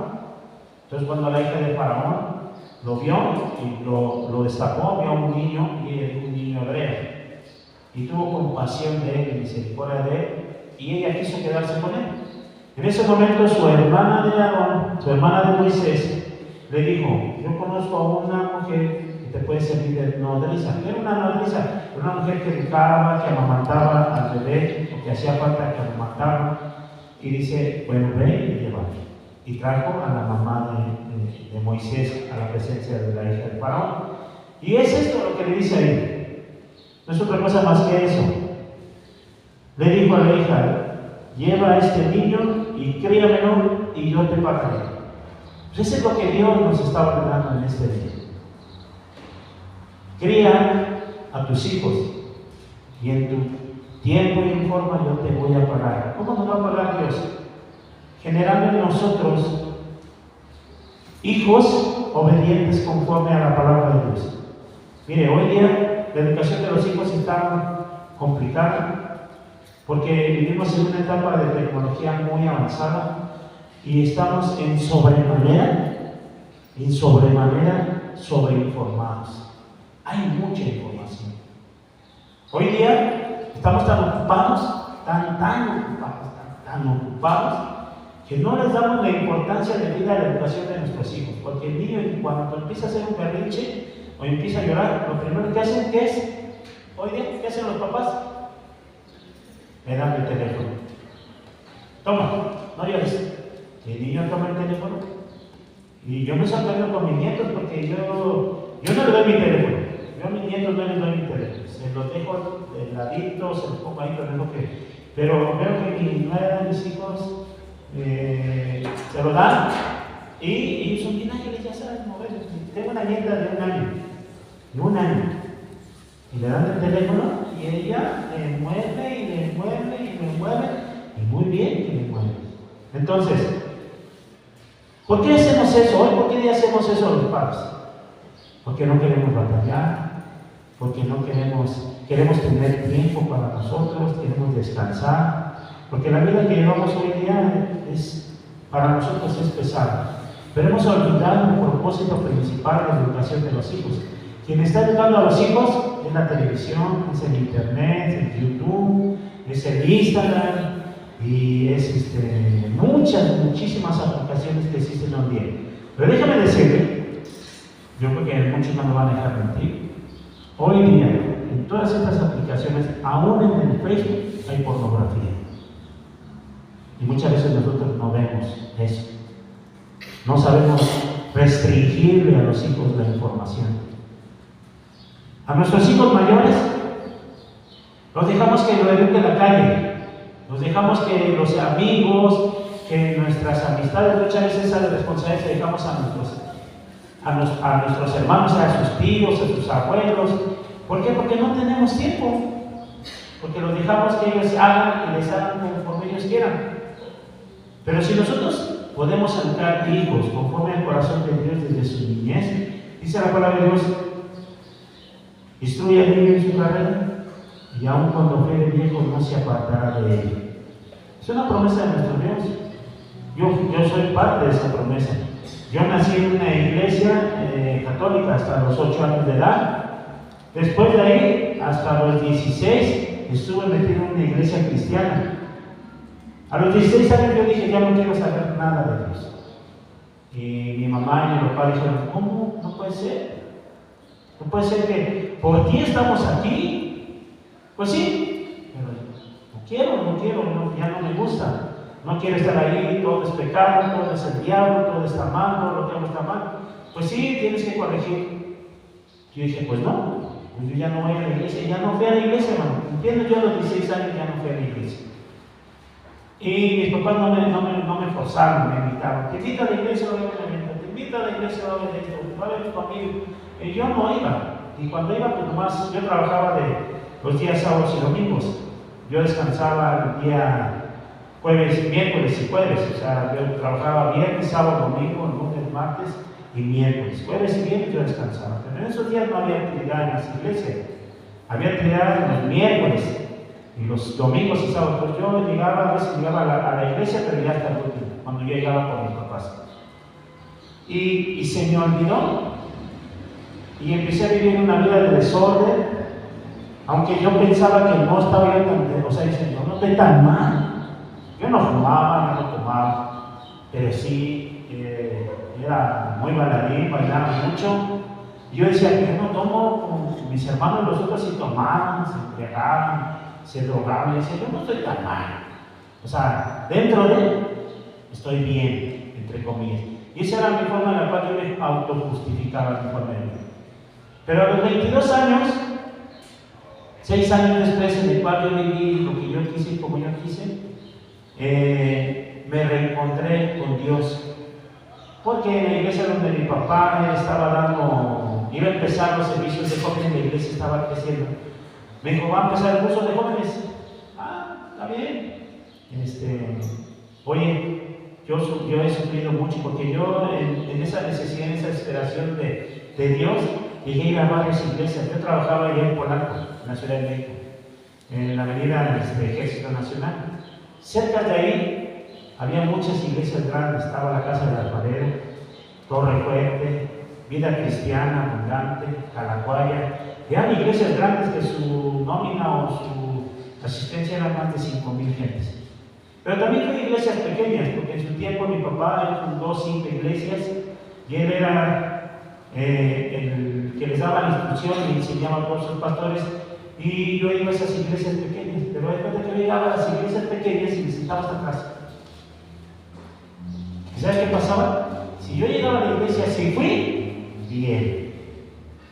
Entonces, cuando la hija de Faraón lo vio y lo destapó, vio a un niño, y era un niño hebreo, y tuvo compasión de él y misericordia de él, y ella quiso quedarse con él. En ese momento su hermana de Aarón, su hermana de Moisés, le dijo: yo conozco a una mujer que te puede servir de nodriza. Era una nodriza, una mujer que educaba, que amamantaba al bebé, o que hacía falta que amamantaba. Y dice: bueno, ve y llévame. Y trajo a la mamá de Moisés a la presencia de la hija de Faraón. Y es esto lo que le dice ahí. No es otra cosa más que eso. Le dijo a la hija: lleva a este niño y críamelo y yo te pagaré. Pues eso es lo que Dios nos está ordenando en este día. Cría a tus hijos y en tu tiempo y forma yo te voy a pagar. ¿Cómo nos va a pagar Dios? Generando en nosotros hijos obedientes conforme a la palabra de Dios. Mire, hoy día la educación de los hijos está complicada porque vivimos en una etapa de tecnología muy avanzada y estamos en sobremanera sobreinformados. Hay mucha información. Hoy día estamos tan ocupados, tan ocupados, que no les damos la importancia debida a la educación de nuestros hijos. Porque el niño, cuando empieza a hacer un berrinche o empieza a llorar, lo primero que hacen, ¿qué es? Hoy día, ¿qué hacen los papás? Le dan el teléfono. Toma, no llores. El niño toma el teléfono. Y yo me sorprendo con mis nietos porque yo no le doy mi teléfono. Yo a mis nietos no les doy mi teléfono. Se los dejo de ladito, se los pongo ahí, pero veo que mi nuera de mis hijos se lo dan y ellos son bien ágiles, ya saben mover. Tengo una nieta de un año, y le dan el teléfono y ella le mueve y le mueve y le mueve, y muy bien que le mueve. Entonces, ¿por qué hacemos eso? Hoy, ¿por qué día hacemos eso los padres? Porque no queremos batallar, porque no queremos tener tiempo para nosotros, queremos descansar, porque la vida que llevamos hoy día para nosotros es pesada. Pero hemos olvidado el propósito principal de la educación de los hijos. Quien está educando a los hijos es la televisión, es el internet, es YouTube, es el Instagram y es muchísimas aplicaciones que existen hoy día. Pero déjame decirle, yo creo que muchos no me van a dejar mentir, hoy día en todas estas aplicaciones, aún en el Facebook, hay pornografía. Y muchas veces nosotros no vemos eso. No sabemos restringirle a los hijos la información. A nuestros hijos mayores los dejamos que lo eduque en la calle, los dejamos que los amigos, que nuestras amistades, muchas veces esa responsabilidad se dejamos a nuestros hermanos, a sus tíos, a sus abuelos. ¿Por qué? Porque no tenemos tiempo, porque los dejamos que ellos hagan y les hagan conforme ellos quieran. Pero si nosotros podemos educar hijos conforme al corazón de Dios desde su niñez, dice la palabra de Dios, instruye al niño en su carrera y aun cuando fuere viejo no se apartará de ella. Es una promesa de nuestro Dios. Yo soy parte de esa promesa. Yo nací en una iglesia católica hasta los 8 años de edad. Después de ahí, hasta los 16, estuve metido en una iglesia cristiana. A los 16 años yo dije, ya no quiero saber nada de Dios. Y mi mamá y mi papá dijeron, ¿cómo? No puede ser. No puede ser que por ti estamos aquí. Pues sí, pero no quiero, ya no me gusta. No quiero estar ahí, todo es pecado, todo es el diablo, todo está mal, todo lo que hago está mal. Pues sí, tienes que corregir. Yo dije, pues no, pues yo ya no voy a la iglesia, ya no fui a la iglesia, hermano. Entiendo, yo a los 16 años ya no fui a la iglesia. Y mis papás no me forzaron, me invitaron. Te invito a la iglesia, va a haber un evento, te invito a la iglesia, va a haber esto, va a haber tu amigo. Y yo no iba. Y cuando iba, pues nomás, yo trabajaba de los días sábados y domingos. Yo descansaba el día jueves, miércoles y jueves. O sea, yo trabajaba viernes, sábado, domingo, lunes, martes y miércoles. Jueves y viernes yo descansaba. Pero en esos días no había actividad en las iglesias. Había actividad en los miércoles. Y los domingos y sábados, pues yo a veces llegaba a la iglesia, pero ya hasta el último, cuando yo llegaba con mis papás. Y se me olvidó. Y empecé a vivir una vida de desorden, aunque yo pensaba que no estaba bien, o sea, yo no estoy tan mal. Yo no fumaba, yo no tomaba, pero sí era muy bailarín, bailaba mucho. Yo decía que yo no tomo, como mis hermanos los otros sí tomaban, se embriagaban, se drogaban. Y decía, yo no estoy tan mal. O sea, dentro de él estoy bien, entre comillas. Y esa era mi forma en la cual yo me autojustificaba mi forma de vida. Pero a los 22 años, 6 años después en el cual yo viví lo que yo quise y como yo quise, me reencontré con Dios. porque en la iglesia donde mi papá iba a empezar los servicios de jóvenes, la iglesia estaba creciendo. Me dijo, va a empezar el curso de jóvenes. Ah, está bien. Oye, yo he sufrido mucho porque yo en esa necesidad, en esa desesperación de Dios, llegué a ir a varias iglesias. Yo trabajaba allá en Polanco, en la Ciudad de México, en la avenida Ejército Nacional. Cerca de ahí había muchas iglesias grandes. Estaba la Casa del Alfarero, Torre Fuerte, Vida Cristiana, Abundante, Calacuaya. Eran iglesias grandes que su nómina o su asistencia era más de 5,000 gentes. Pero también hay iglesias pequeñas, porque en su tiempo mi papá fundó 5 iglesias y él era el que les daba la instrucción y enseñaba a todos sus pastores. Y yo iba a esas iglesias pequeñas, pero después de que yo llegaba a las iglesias pequeñas y me sentaba hasta atrás. ¿Y sabes qué pasaba? Si yo llegaba a la iglesia, si fui, bien.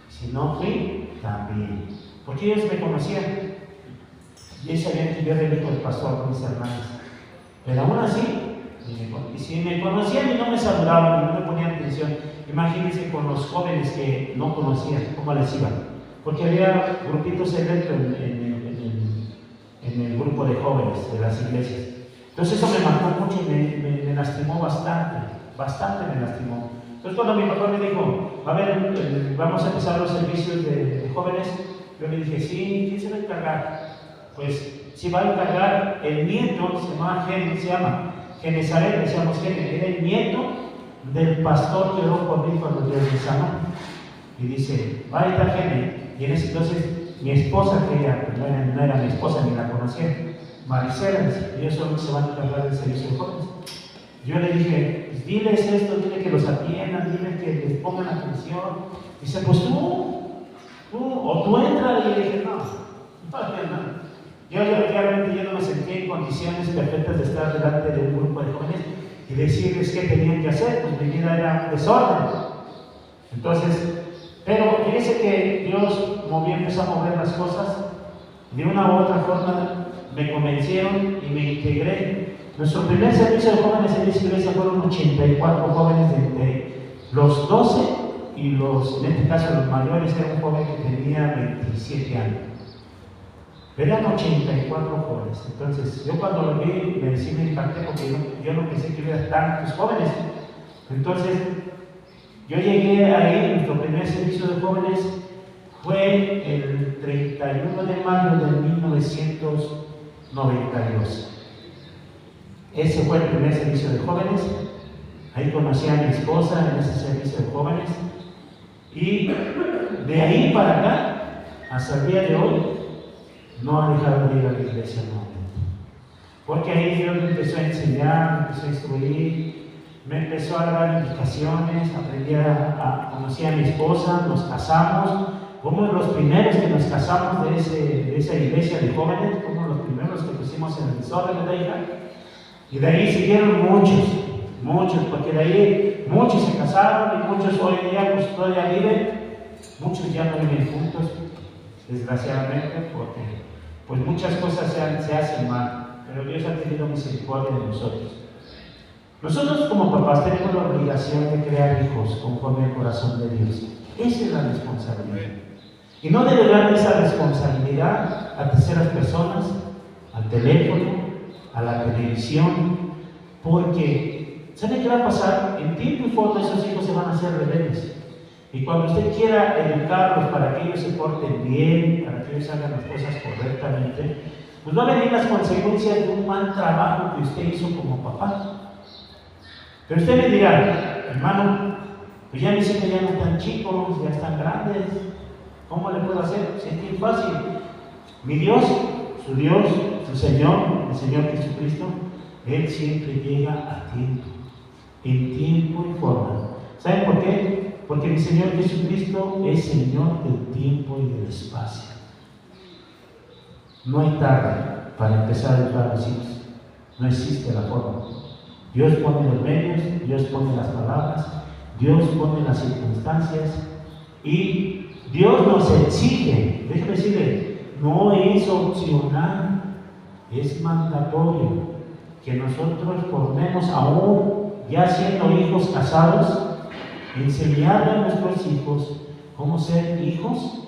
Si no fui, también. Porque ellos me conocían. Y ellos sabían que yo era el hijo del pastor con mis hermanos. Pero aún así, y si me conocían y no me saludaban y no me ponían atención, imagínense con los jóvenes que no conocían, cómo les iban. Porque había grupitos secretos en el grupo de jóvenes de las iglesias. Entonces eso me marcó mucho y me lastimó bastante me lastimó. Entonces cuando mi papá me dijo, a ver, vamos a empezar los servicios de jóvenes, yo le dije, sí, ¿quién se va a encargar? Pues si va a encargar el nieto, se llama Genezaret, decíamos Gene, era el nieto del pastor que oró por mí cuando Dios me sanó. Y dice, va a estar Gene. Y en ese entonces mi esposa, que no era mi esposa ni la conocía, Maricela, ellos solo se van a encargar del servicio de jóvenes. Yo le dije, pues diles esto, dile que los atiendan, dile que les pongan atención. Dice, pues tú entra. Y yo dije, no. Yo realmente no me sentía en condiciones perfectas de estar delante de un grupo de jóvenes y decirles qué tenían que hacer, pues mi vida era desorden. Entonces, pero fíjese que Dios empezó a mover las cosas, de una u otra forma me convencieron y me integré. Nuestro primer servicio de jóvenes en esa iglesia fueron 84 jóvenes de los 12 y en este caso los mayores, era un joven que tenía 27 años. Eran 84 jóvenes. Entonces, yo cuando lo vi, me impacté porque yo no pensé que hubiera tantos jóvenes. Entonces, yo llegué ahí, nuestro primer servicio de jóvenes fue el 31 de mayo de 1992. Ese fue el primer servicio de jóvenes. Ahí conocí a mi esposa en ese servicio de jóvenes. Y de ahí para acá, hasta el día de hoy, no ha dejado de ir a la iglesia nuevamente. Porque ahí Dios me empezó a enseñar, me empezó a instruir, me empezó a dar indicaciones, conocí a mi esposa, nos casamos. Fuimos los primeros que nos casamos de esa iglesia de jóvenes, fuimos los primeros que pusimos en el desorden de hija. Y de ahí siguieron muchos, porque de ahí muchos se casaron y muchos hoy en día pues todavía viven, muchos ya no viven juntos, desgraciadamente, porque pues muchas cosas se hacen mal, pero Dios ha tenido misericordia de nosotros. Nosotros como papás tenemos la obligación de crear hijos conforme al corazón de Dios. Esa es la responsabilidad. Y no delegar esa responsabilidad a terceras personas, al teléfono, a la televisión, porque ¿sabe qué va a pasar? En tiempo y forma esos hijos se van a hacer rebeldes. Y cuando usted quiera educarlos para que ellos se porten bien, para que ellos hagan las cosas correctamente, pues va a venir las consecuencias de un mal trabajo que usted hizo como papá. Pero usted me dirá, hermano, pues ya mis hijos ya no están chicos, ya están grandes, ¿cómo le puedo hacer? Si es muy fácil. Mi Dios, su Señor, el Señor Jesucristo, Él siempre llega a tiempo, en tiempo y forma. ¿Saben por qué? Porque mi Señor Jesucristo es Señor del tiempo y del espacio. No hay tarde para empezar a educar a los hijos. No existe la forma. Dios pone los medios, Dios pone las palabras, Dios pone las circunstancias y Dios nos exige, déjeme decirle, no es opcional, es mandatorio que nosotros formemos aún ya siendo hijos casados, enseñarle a nuestros hijos cómo ser hijos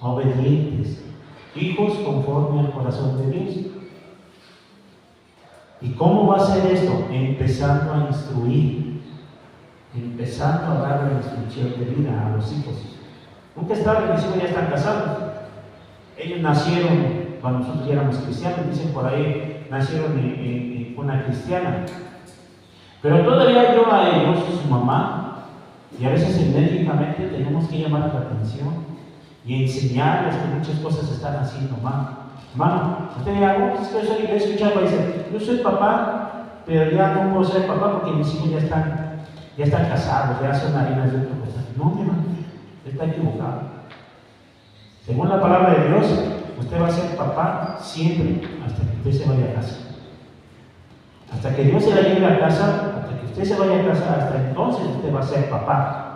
obedientes, hijos conforme al corazón de Dios. ¿Y cómo va a ser esto? Empezando a instruir, empezando a dar la instrucción de vida a los hijos. Nunca es tarde, mis hijos ya están casados. Ellos nacieron cuando nosotros ya éramos cristianos, dicen por ahí, nacieron en una cristiana. Pero todavía yo a ellos, su mamá, y a veces enérgicamente tenemos que llamar la atención y enseñarles que muchas cosas están haciendo mal. Hermano, usted diga, es que yo he escuchado, dice, yo soy papá, pero ya no puedo ser papá porque mis hijos ya están casados, ya son harinas de otra cosa. No, mi hermano, está equivocado. Según la palabra de Dios, usted va a ser papá siempre hasta que usted se vaya a casa. Hasta que Dios se la lleve a casa, hasta que usted se vaya a casa, hasta entonces usted va a ser papá.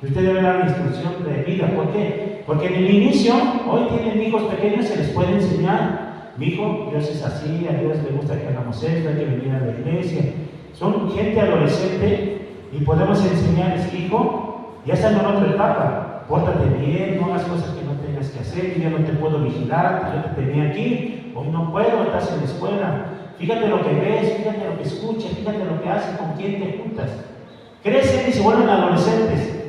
Y usted debe dar la instrucción de vida. ¿Por qué? Porque en el inicio, hoy tienen hijos pequeños, se les puede enseñar. Mi hijo, Dios es así, a Dios le gusta que hagamos esto, hay que venir a la iglesia. Son gente adolescente y podemos enseñarles, hijo, ya están en otra etapa. Pórtate bien, no hagas cosas que no tengas que hacer, yo no te puedo vigilar, yo te tenía aquí, hoy no puedo, estás en la escuela. Fíjate lo que ves, fíjate lo que escuchas, fíjate lo que haces, con quién te juntas. Crecen y se vuelven adolescentes.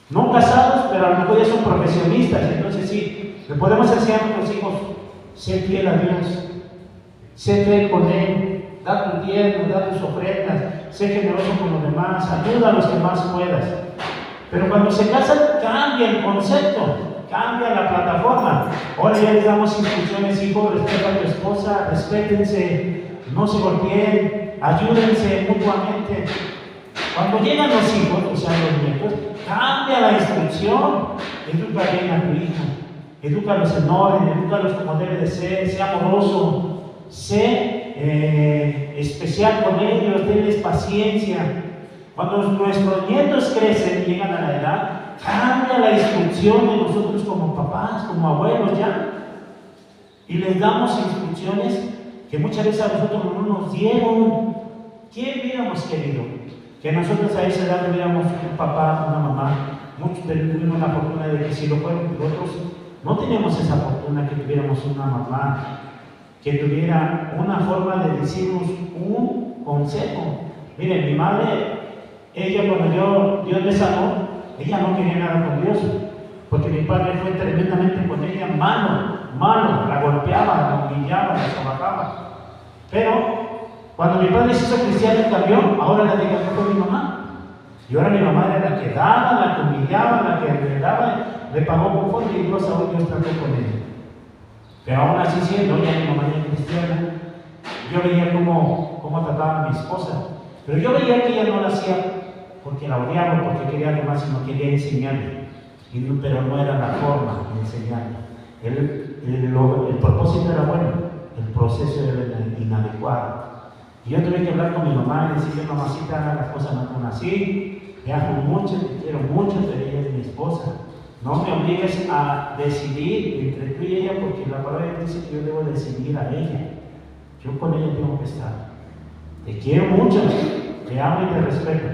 No casados, pero a lo mejor ya son profesionistas. Entonces sí, le podemos enseñar a nuestros hijos, sé fiel a Dios, sé fiel con Él, da tu diezmo, da tus ofrendas, sé generoso con los demás, ayuda a los que más puedas. Pero cuando se casan, cambia el concepto, cambia la plataforma. Ahora ya les damos instrucciones, hijos, respeta a tu esposa, respétense, no se golpeen, ayúdense mutuamente. Cuando llegan los hijos, o sea, los nietos, cambia la instrucción. Educa bien a tu hijo, edúcalos en orden, edúcalos como debe de ser, sé amoroso, sé especial con ellos, tenles paciencia. Cuando nuestros nietos crecen y llegan a la edad, cambia la instrucción de nosotros como papás, como abuelos ya. Y les damos instrucciones que muchas veces a nosotros no nos dieron. ¿Quién hubiéramos querido? Que nosotros a esa edad tuviéramos un papá, una mamá. Muchos tuvimos la fortuna de que si lo fueron, otros no teníamos esa fortuna que tuviéramos una mamá que tuviera una forma de decirnos un consejo. Miren, mi madre, ella cuando Dios me sanó, ella no quería nada con Dios, porque mi padre fue tremendamente con ella, malo, la golpeaba, la humillaba, la trabajaba. Pero cuando mi padre se hizo cristiano y cambió, ahora la diga que fue mi mamá. Y ahora mi mamá era la que daba, la que humillaba, la que le daba, le pagó conforme y Dios aún Dios trató con ella. Pero aún así siendo ya mi mamá era cristiana, yo veía cómo trataba a mi esposa. Pero yo veía que ella no lo hacía porque la odiaba, porque quería algo más, sino quería enseñarle. Pero no era la forma de enseñarle. El propósito era bueno, el proceso era inadecuado. Y yo tuve que hablar con mi mamá y decirle, mamacita, las cosas no son así, te amo mucho, te quiero mucho, pero ella es mi esposa. No me obligues a decidir entre tú y ella, porque la palabra de Dios dice que yo debo decidir a ella. Yo con ella tengo que estar. Te quiero mucho, te amo y te respeto.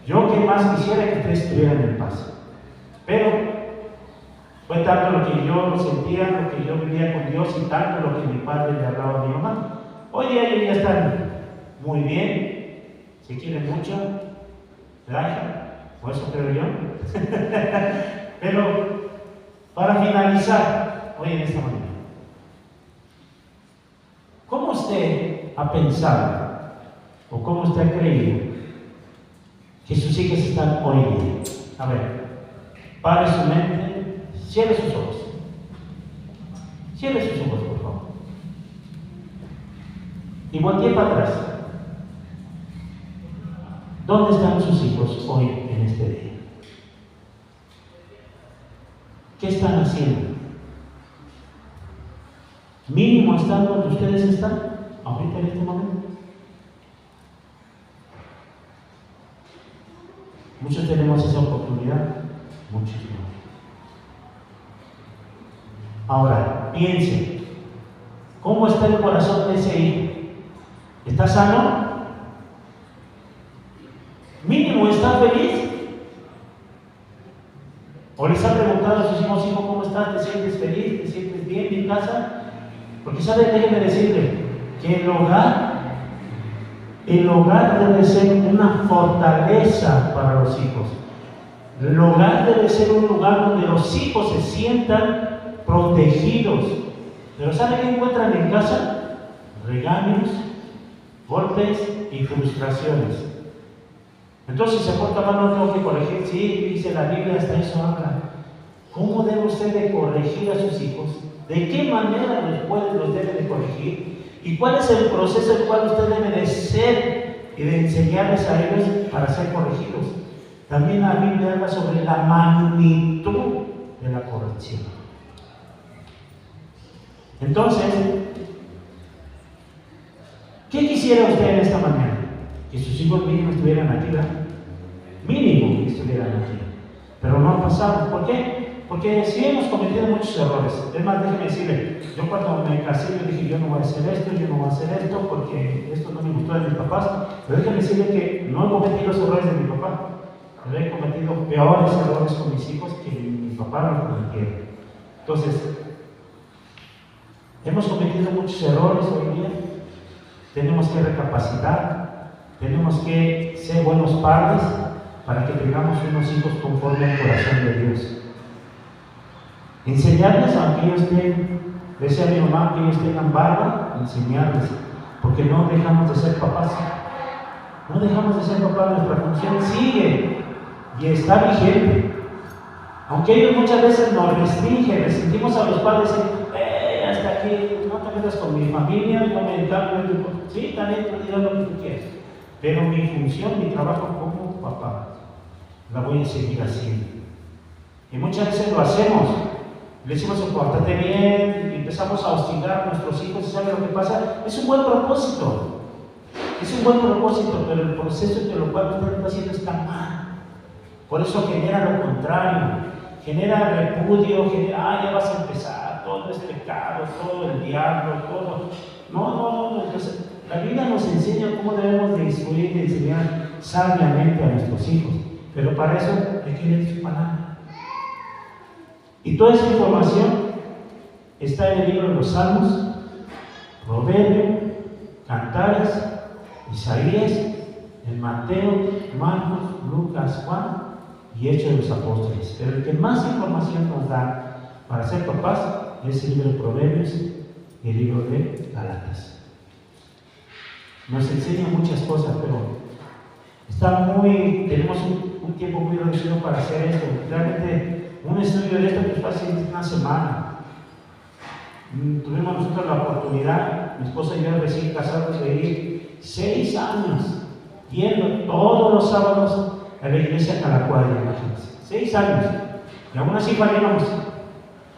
Yo que más quisiera que ustedes estuvieran en paz. Pero fue tanto lo que yo sentía, lo que yo vivía con Dios y tanto lo que mi padre le hablaba a mi mamá. Hoy día ellos ya están muy bien, se quieren mucho, ¿verdad? O eso creo yo. Pero para finalizar, hoy en esta mañana, ¿cómo usted ha pensado o cómo usted ha creído que sus hijas están hoy día? A ver, pare su mente, cierre sus ojos. Cierre sus ojos, por favor. Y voltee para atrás. ¿Dónde están sus hijos hoy en este día? ¿Qué están haciendo? ¿Mínimo están donde ustedes están ahorita en este momento? Muchos tenemos esa oportunidad, muchos no. Ahora, piense, ¿cómo está el corazón de ese hijo? ¿Está sano? ¿O les ha preguntado a sus hijos, hijo, ¿cómo estás? ¿Te sientes feliz? ¿Te sientes bien en casa? Porque saben, déjenme decirle que el hogar debe ser una fortaleza para los hijos. El hogar debe ser un lugar donde los hijos se sientan protegidos. Pero ¿saben qué encuentran en casa? Regaños, golpes y frustraciones. Entonces, ¿se porta mal? No tengo que corregir. Sí, dice la Biblia, hasta eso habla. ¿Cómo debe usted de corregir a sus hijos? ¿De qué manera los debe de corregir? ¿Y cuál es el proceso el cual usted debe de ser y de enseñarles a ellos para ser corregidos? También la Biblia habla sobre la magnitud de la corrección. Entonces, ¿qué quisiera usted en esta mañana? Que sus hijos mínimos estuvieran aquí, ¿verdad? Mínimo que estuvieran aquí. Pero no ha pasado. ¿Por qué? Porque sí hemos cometido muchos errores. Es más, déjeme decirle, yo cuando me casé, yo dije, yo no voy a hacer esto, yo no voy a hacer esto, porque esto no me gustó de mis papás. Pero déjeme decirle que no he cometido los errores de mi papá. Pero he cometido peores errores con mis hijos que mi papá no cometieron. Entonces, hemos cometido muchos errores hoy día. Tenemos que recapacitar, tenemos que ser buenos padres para que tengamos unos hijos conforme al corazón de Dios. Enseñarles, aunque ellos decía mi mamá, que ellos tengan barba, enseñarles, porque no dejamos de ser papás. No dejamos de ser papás, nuestra función sigue y está vigente. Aunque ellos muchas veces nos restringen, resistimos a los padres y hasta aquí, no te metas con mi familia, no me cambio. Sí, también tú dirás lo que tú quieras. Pero mi función, mi trabajo como papá, la voy a seguir haciendo. Y muchas veces lo hacemos. Le decimos, pórtate bien, y empezamos a hostigar a nuestros hijos. ¿Y saben lo que pasa? Es un buen propósito. Es un buen propósito, pero el proceso en lo cual usted está haciendo está mal. Por eso genera lo contrario. Genera repudio, ya vas a empezar, todo es pecado, todo el diablo, todo. No. Entonces, la Biblia nos enseña cómo debemos de instruir y enseñar sabiamente a nuestros hijos. Pero para eso hay que leer su palabra. Y toda esa información está en el libro de los Salmos, Proverbios, Cantares, Isaías, en Mateo, Marcos, Lucas, Juan y Hechos de los Apóstoles. Pero el que más información nos da para ser papás es el libro de Proverbios y el libro de Gálatas. Nos enseña muchas cosas, pero tenemos un tiempo muy reducido para hacer esto. Realmente, un estudio de esto que fue hace una semana. Tuvimos nosotros la oportunidad, mi esposa y yo recién casados, de ir 6 años yendo todos los sábados a la iglesia Calacuadra, imagínense. 6 años. Y aún así fallamos.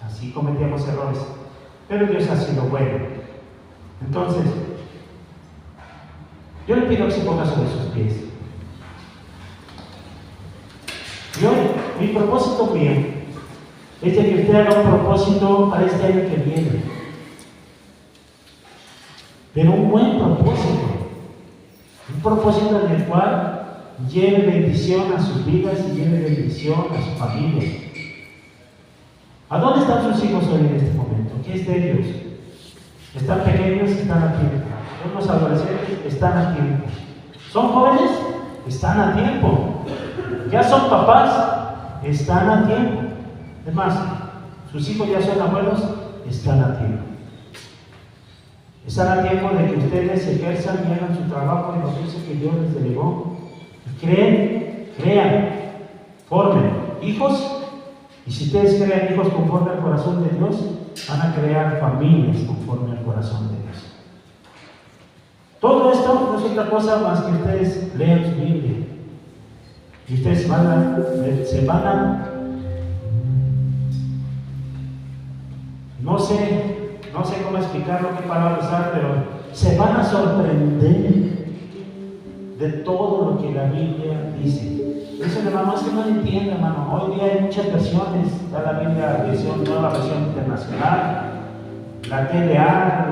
Así cometíamos errores. Pero Dios ha sido bueno. Entonces, yo le pido que se ponga sobre sus pies. Mi propósito mío es de que usted haga un propósito para este año que viene. Pero un buen propósito. Un propósito en el cual lleve bendición a sus vidas y lleve bendición a su familia. ¿A dónde están sus hijos hoy en este momento? ¿Qué es de ellos? ¿Están pequeños? Están a tiempo. ¿Unos adolescentes? Están a tiempo. ¿Son jóvenes? Están a tiempo. ¿Ya son papás? Están a tiempo. Es más, sus hijos ya son abuelos, están a tiempo. Están a tiempo de que ustedes ejerzan y hagan su trabajo en lo que Dios les delegó. Crean, formen hijos, y si ustedes crean hijos conforme al corazón de Dios, van a crear familias conforme al corazón de Dios. Todo esto no es otra cosa más que ustedes lean su Biblia. Y ustedes se van a no sé cómo explicarlo, qué palabras usar, pero se van a sorprender de todo lo que la Biblia dice. Dicen, hermano, es que no entiendo, hermano. Hoy día hay muchas versiones. Está la Biblia, nueva versión internacional, la TLA,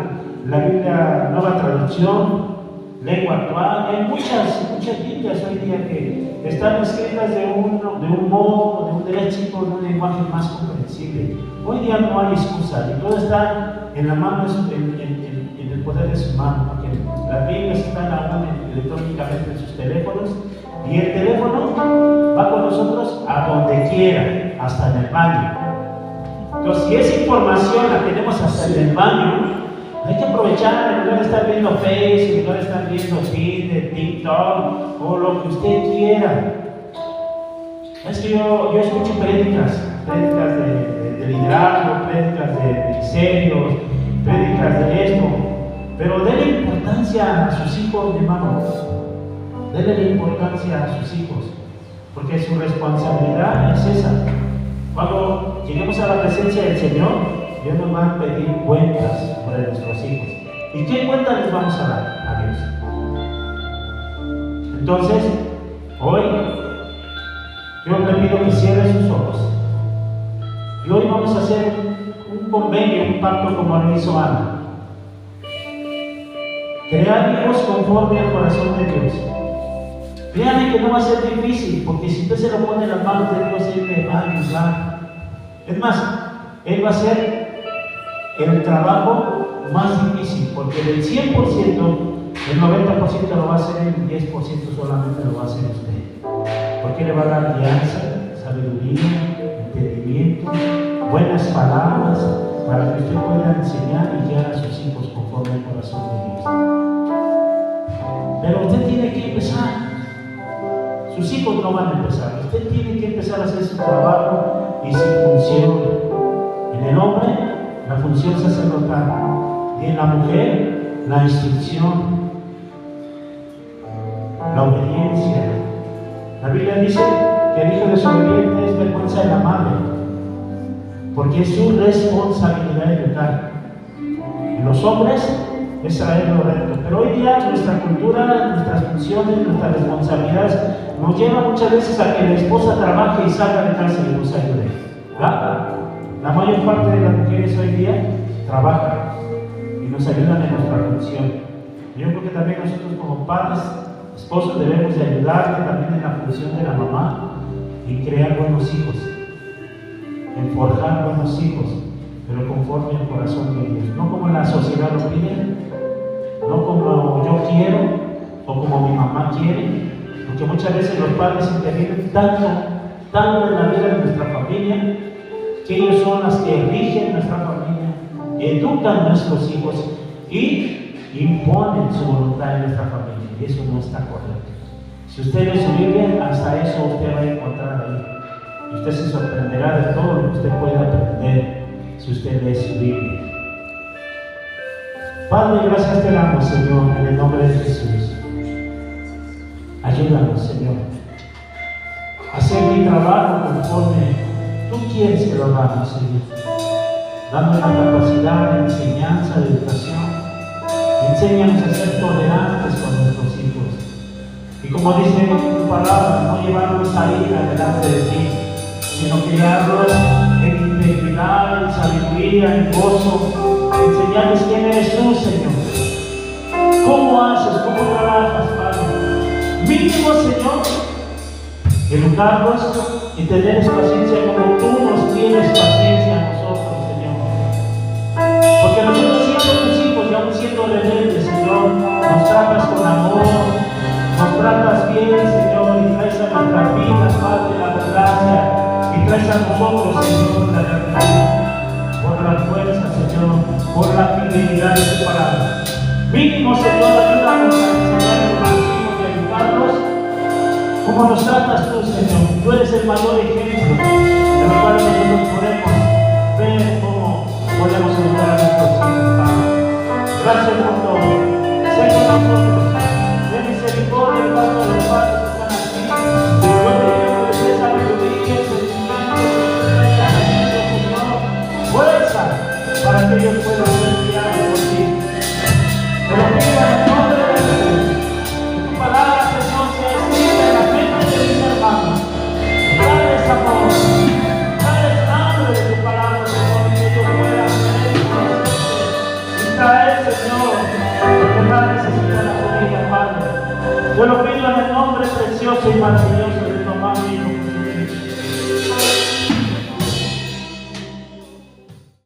la Biblia, nueva traducción. lengua actual. Hay muchas Biblias hoy día que están escritas de un modo, de un derecho, de un lenguaje más comprensible. Hoy día no hay excusa, y todo está en la mano, en el poder de su mano, porque las Biblias están aún electrónicamente en sus teléfonos, y el teléfono va con nosotros a donde quiera, hasta en el baño. Entonces, si esa información la tenemos hasta en el baño, hay que aprovechar, en lugar de estar viendo Facebook, en lugar de estar viendo Tinder, TikTok o lo que usted quiera. Es que yo escucho prédicas de liderazgo, prédicas de ministerios, prédicas de esto, pero denle importancia a sus hijos, mi hermano. Denle importancia a sus hijos, porque su responsabilidad es esa. Cuando lleguemos a la presencia del Señor, Dios nos va a pedir cuentas por nuestros hijos. ¿Y qué cuentas les vamos a dar a Dios? Entonces, hoy yo le pido que cierre sus ojos. Y hoy vamos a hacer un convenio, un pacto como lo hizo Ana. Crear hijos conforme al corazón de Dios. Créanme que no va a ser difícil, porque si usted se lo pone en las manos de Dios, Él le va a ayudar. Es más, Él va a hacer el trabajo más difícil, porque del 100%, el 90% lo va a hacer Él, y el 10% solamente lo va a hacer usted. Porque le va a dar guianza, sabiduría, entendimiento, buenas palabras, para que usted pueda enseñar y guiar a sus hijos conforme al corazón de Dios. Pero usted tiene que empezar. Sus hijos no van a empezar. Usted tiene que empezar a hacer su trabajo y su función. En el hombre, la función sacerdotal. Y en la mujer, la instrucción, la obediencia. La Biblia dice que el hijo desobediente es vergüenza de la madre, porque es su responsabilidad educar. En los hombres es traer lo recto. Pero hoy día nuestra cultura, nuestras funciones, nuestras responsabilidades nos lleva muchas veces a que la esposa trabaje y salga de casa y nos ayude. ¿Verdad? La mayor parte de las mujeres hoy día trabajan y nos ayudan en nuestra función. Yo creo que también nosotros como padres, esposos, debemos de ayudarle también en la función de la mamá y crear buenos hijos, en forjar buenos hijos, pero conforme al corazón de Dios, no como la sociedad lo pide, no como yo quiero o como mi mamá quiere, porque muchas veces los padres intervienen tanto en la vida de nuestra familia, que ellos son las que rigen nuestra familia, educan a nuestros hijos y imponen su voluntad en nuestra familia, y eso no está correcto. Si usted lee su Biblia, hasta eso usted va a encontrar ahí, y usted se sorprenderá de todo lo que usted puede aprender si usted lee su Biblia. Padre, gracias te damos, Señor, en el nombre de Jesús. Ayúdanos, Señor, a hacer mi trabajo conforme tú quieres que lo hagamos, Señor. Dame la capacidad de enseñanza, de educación. Enséñanos a ser tolerantes con nuestros hijos. Y como dice tu palabra, no llevarlos a ira delante de ti, sino criarlos en integridad, en sabiduría, en gozo. Enseñarles quién eres tú, Señor. ¿Cómo haces? ¿Cómo trabajas, Padre? Mínimo, Señor, educarlos y tener paciencia como tú nos tienes paciencia a nosotros, Señor. Porque nosotros siendo tus hijos y aún siendo rebeldes, Señor, nos tratas con amor, nos tratas bien, Señor, y traes a nuestras vidas, Padre, la gracia, y traes a nosotros, Señor, la gratitud. Por la fuerza, Señor, por la fidelidad de tu palabra. Mínimo, Señor, ayúdanos a enseñar a nuestros hijos y a educarlos como nos tratas tú, Señor. Tú eres el mayor ejemplo de lo cual nosotros podemos ver cómo podemos educar a nuestros hijos, Padre. Gracias por todo. Sé con nosotros. De misericordia, Padre, de los padres que están aquí. Yo te pido que les des sabiduría, fuerza para que ellos puedan ser guiados por ti. Pero pido en el nombre de Jesús que tu palabra, Señor, sea escrita en la mente de mis hermanos. Dales amor, dales hambre de tu palabra, Señor, y que ellos puedan ser y traer, Señor, porque más necesitan la comida. Dios es maravilloso.